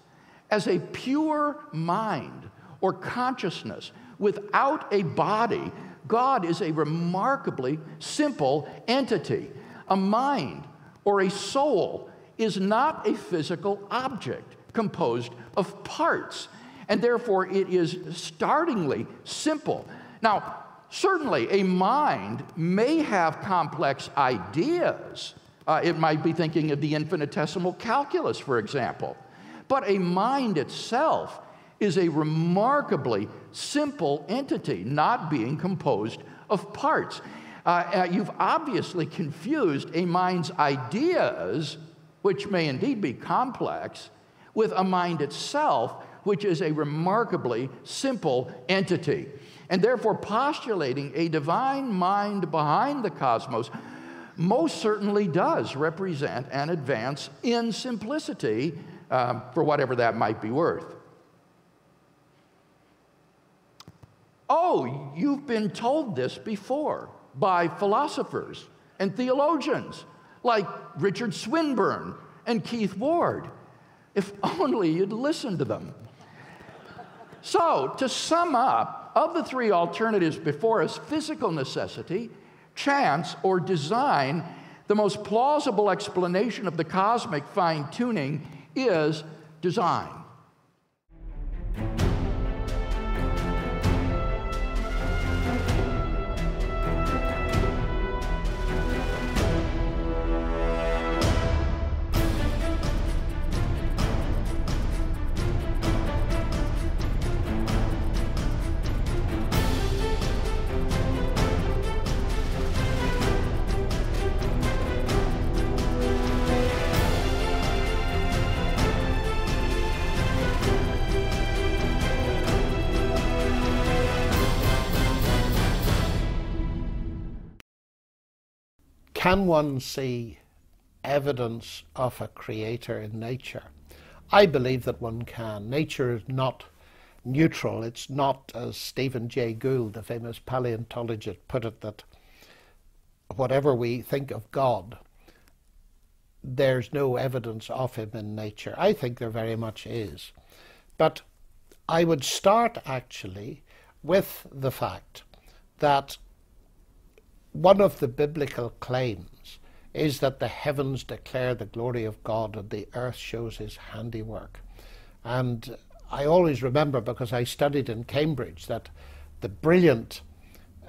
As a pure mind or consciousness without a body, God is a remarkably simple entity. A mind or a soul is not a physical object composed of parts, and therefore it is startlingly simple. Now, certainly a mind may have complex ideas, It might be thinking of the infinitesimal calculus, for example. But a mind itself is a remarkably simple entity, not being composed of parts. You've obviously confused a mind's ideas, which may indeed be complex, with a mind itself, which is a remarkably simple entity. And therefore, postulating a divine mind behind the cosmos most certainly does represent an advance in simplicity, for whatever that might be worth. Oh, you've been told this before by philosophers and theologians like Richard Swinburne and Keith Ward. If only you'd listened to them. So, to sum up, of the three alternatives before us, physical necessity, chance, or design, the most plausible explanation of the cosmic fine-tuning is design. Can one see evidence of a creator in nature? I believe that one can. Nature is not neutral. It's not, as Stephen Jay Gould, the famous paleontologist, put it, that whatever we think of God, there's no evidence of him in nature. I think there very much is. But I would start actually with the fact that one of the biblical claims is that the heavens declare the glory of God and the earth shows his handiwork. And I always remember, because I studied in Cambridge, that the brilliant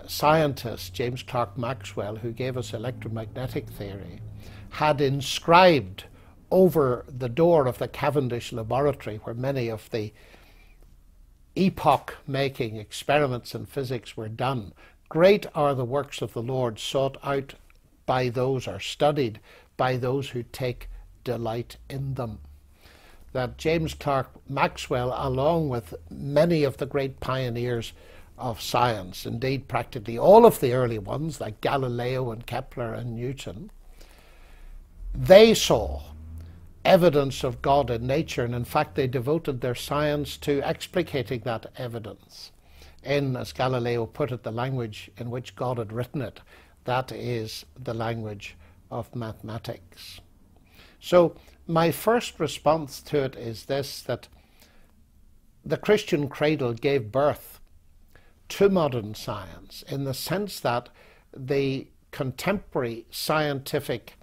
scientist James Clerk Maxwell, who gave us electromagnetic theory, had inscribed over the door of the Cavendish laboratory, where many of the epoch-making experiments in physics were done, "Great are the works of the Lord, sought out by those, or studied by those who take delight in them." That James Clerk Maxwell, along with many of the great pioneers of science, indeed practically all of the early ones like Galileo and Kepler and Newton, they saw evidence of God in nature, and in fact they devoted their science to explicating that evidence in, as Galileo put it, the language in which God had written it. That is the language of mathematics. So my first response to it is this, that the Christian cradle gave birth to modern science in the sense that the contemporary scientific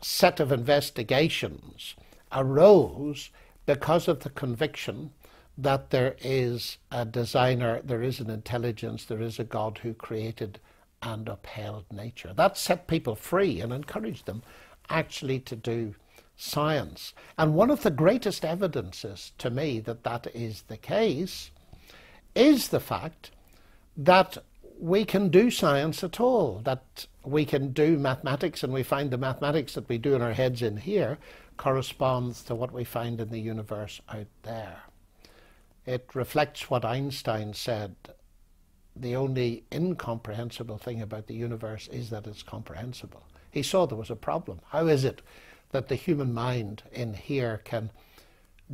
set of investigations arose because of the conviction that there is a designer, there is an intelligence, there is a God who created and upheld nature. That set people free and encouraged them actually to do science. And one of the greatest evidences to me that that is the case is the fact that we can do science at all, that we can do mathematics, and we find the mathematics that we do in our heads in here corresponds to what we find in the universe out there. It reflects what Einstein said: the only incomprehensible thing about the universe is that it's comprehensible. He saw there was a problem. How is it that the human mind in here can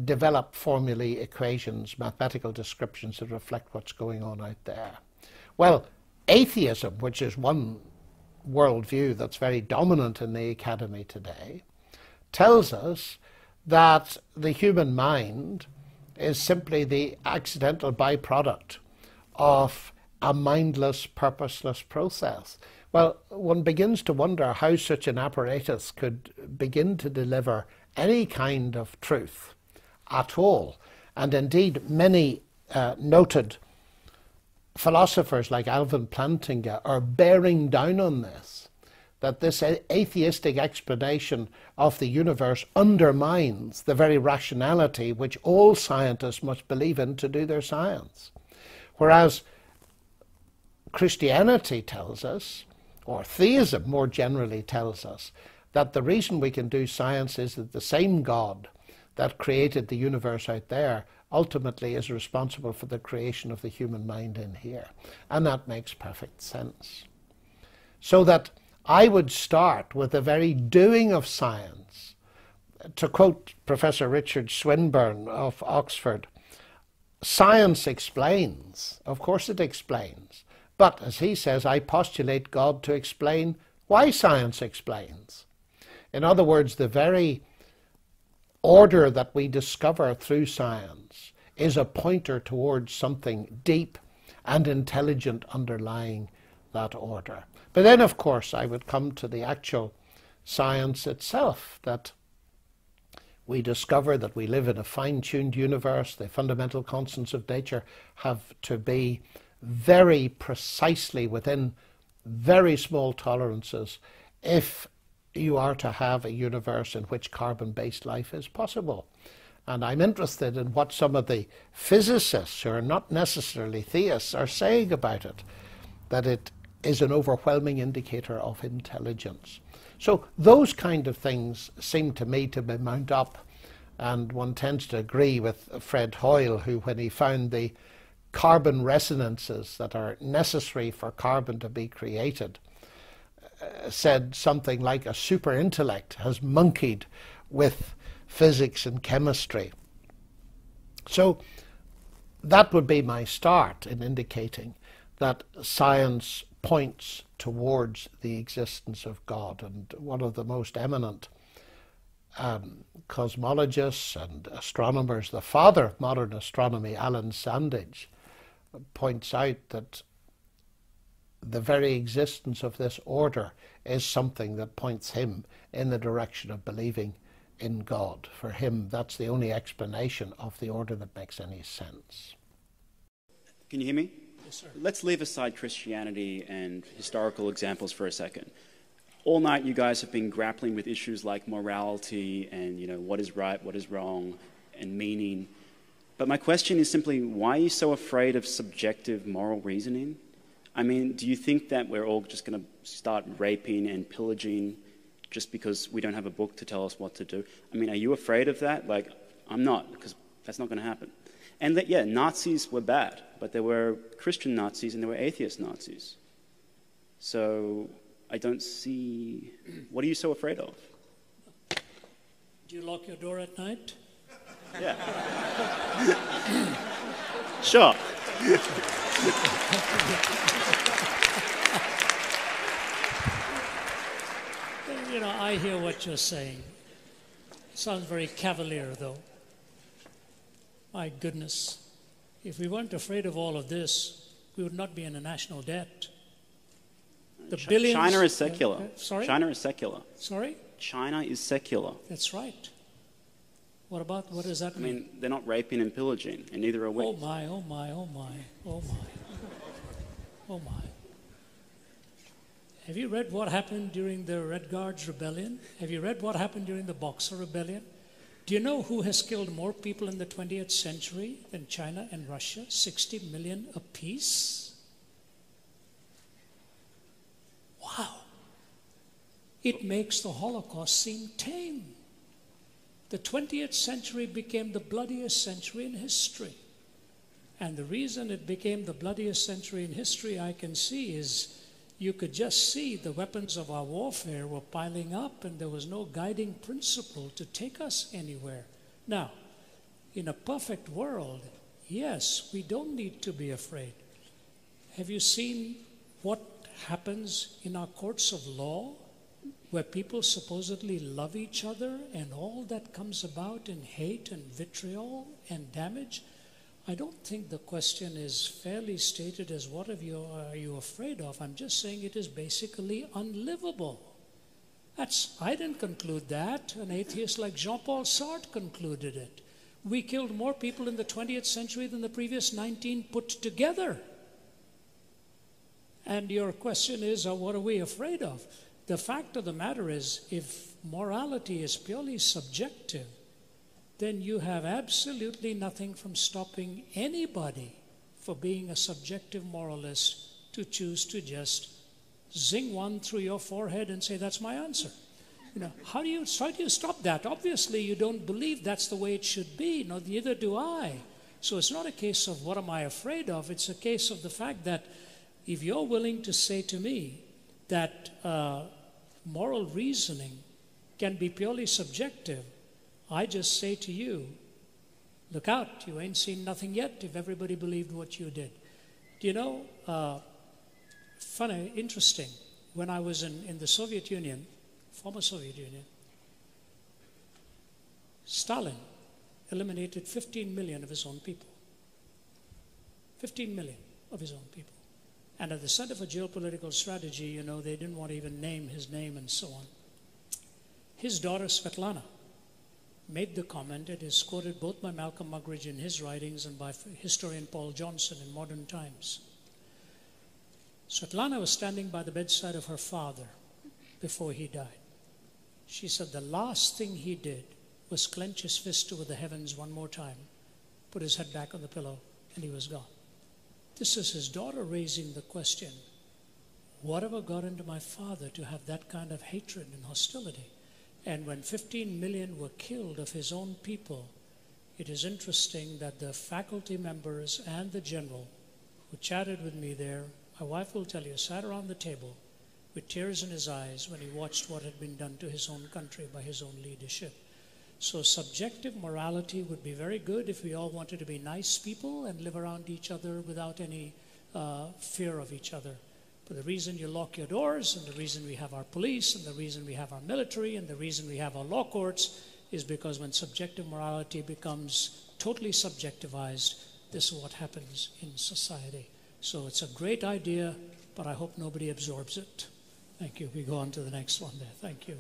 develop formulae, equations, mathematical descriptions that reflect what's going on out there? Well, atheism, which is one worldview that's very dominant in the academy today, tells us that the human mind is simply the accidental byproduct of a mindless, purposeless process. Well, one begins to wonder how such an apparatus could begin to deliver any kind of truth at all. And indeed, many noted philosophers like Alvin Plantinga are bearing down on this, that this atheistic explanation of the universe undermines the very rationality which all scientists must believe in to do their science. Whereas Christianity tells us, or theism more generally tells us, that the reason we can do science is that the same God that created the universe out there ultimately is responsible for the creation of the human mind in here. And that makes perfect sense. So that I would start with the very doing of science. To quote Professor Richard Swinburne of Oxford, science explains. Of course it explains. But, as he says, I postulate God to explain why science explains. In other words, the very order that we discover through science is a pointer towards something deep and intelligent underlying that order. But then, of course, I would come to the actual science itself, that we discover that we live in a fine-tuned universe. The fundamental constants of nature have to be very precisely within very small tolerances if you are to have a universe in which carbon-based life is possible. And I'm interested in what some of the physicists, who are not necessarily theists, are saying about it, that it is an overwhelming indicator of intelligence. So those kind of things seem to me to be mount up, and one tends to agree with Fred Hoyle, who, when he found the carbon resonances that are necessary for carbon to be created, said something like a super intellect has monkeyed with physics and chemistry. So that would be my start in indicating that science points towards the existence of God. And one of the most eminent cosmologists and astronomers, the father of modern astronomy, Alan Sandage, points out that the very existence of this order is something that points him in the direction of believing in God. For him, that's the only explanation of the order that makes any sense. Can you hear me? Yes, sir. Let's leave aside Christianity and historical examples for a second. All night you guys have been grappling with issues like morality and, what is right, what is wrong, and meaning. But my question is simply, why are you so afraid of subjective moral reasoning? I mean, do you think that we're all just going to start raping and pillaging just because we don't have a book to tell us what to do? I mean, are you afraid of that? Like, I'm not, because that's not going to happen. And that, yeah, Nazis were bad, but there were Christian Nazis and there were atheist Nazis. So I don't see, what are you so afraid of? Do you lock your door at night? Yeah. Sure. I hear what you're saying. It sounds very cavalier, though. My goodness. If we weren't afraid of all of this, we would not be in a national debt. The billions... China is secular. Sorry? China is secular. Sorry? China is secular. That's right. What does that mean? I mean, they're not raping and pillaging, and neither are we. Oh my, oh my, oh my, oh my, oh my. Have you read what happened during the Red Guards Rebellion? Have you read what happened during the Boxer Rebellion? Do you know who has killed more people in the 20th century than China and Russia? 60 million apiece? Wow. It makes the Holocaust seem tame. The 20th century became the bloodiest century in history. And the reason it became the bloodiest century in history, I can see, is you could just see the weapons of our warfare were piling up and there was no guiding principle to take us anywhere. Now, in a perfect world, yes, we don't need to be afraid. Have you seen what happens in our courts of law, where people supposedly love each other and all that comes about in hate and vitriol and damage? I don't think the question is fairly stated as what are you afraid of. I'm just saying it is basically unlivable. I didn't conclude that. An atheist like Jean-Paul Sartre concluded it. We killed more people in the 20th century than the previous 19 put together. And your question is, what are we afraid of? the fact of the matter is, if morality is purely subjective, then you have absolutely nothing from stopping anybody for being a subjective moralist to choose to just zing one through your forehead and say, that's my answer. You know, how do you stop that? Obviously, you don't believe that's the way it should be. No, neither do I. So it's not a case of what am I afraid of. It's a case of the fact that if you're willing to say to me that moral reasoning can be purely subjective, I just say to you, look out, you ain't seen nothing yet if everybody believed what you did. Do you know, funny, interesting, when I was in the Soviet Union, former Soviet Union, Stalin eliminated 15 million of his own people. 15 million of his own people. And at the Center for Geopolitical Strategy, you know, they didn't want to even name his name and so on. His daughter, Svetlana, made the comment, it is quoted both by Malcolm Muggeridge in his writings and by historian Paul Johnson in Modern Times. Svetlana was standing by the bedside of her father before he died. She said the last thing he did was clench his fist toward the heavens one more time, put his head back on the pillow, and he was gone. This is his daughter raising the question, whatever got into my father to have that kind of hatred and hostility? And when 15 million were killed of his own people, it is interesting that the faculty members and the general who chatted with me there, my wife will tell you, sat around the table with tears in his eyes when he watched what had been done to his own country by his own leadership. So subjective morality would be very good if we all wanted to be nice people and live around each other without any fear of each other. But the reason you lock your doors, and the reason we have our police, and the reason we have our military, and the reason we have our law courts is because when subjective morality becomes totally subjectivized, this is what happens in society. So it's a great idea, but I hope nobody absorbs it. Thank you. We go on to the next one there. Thank you.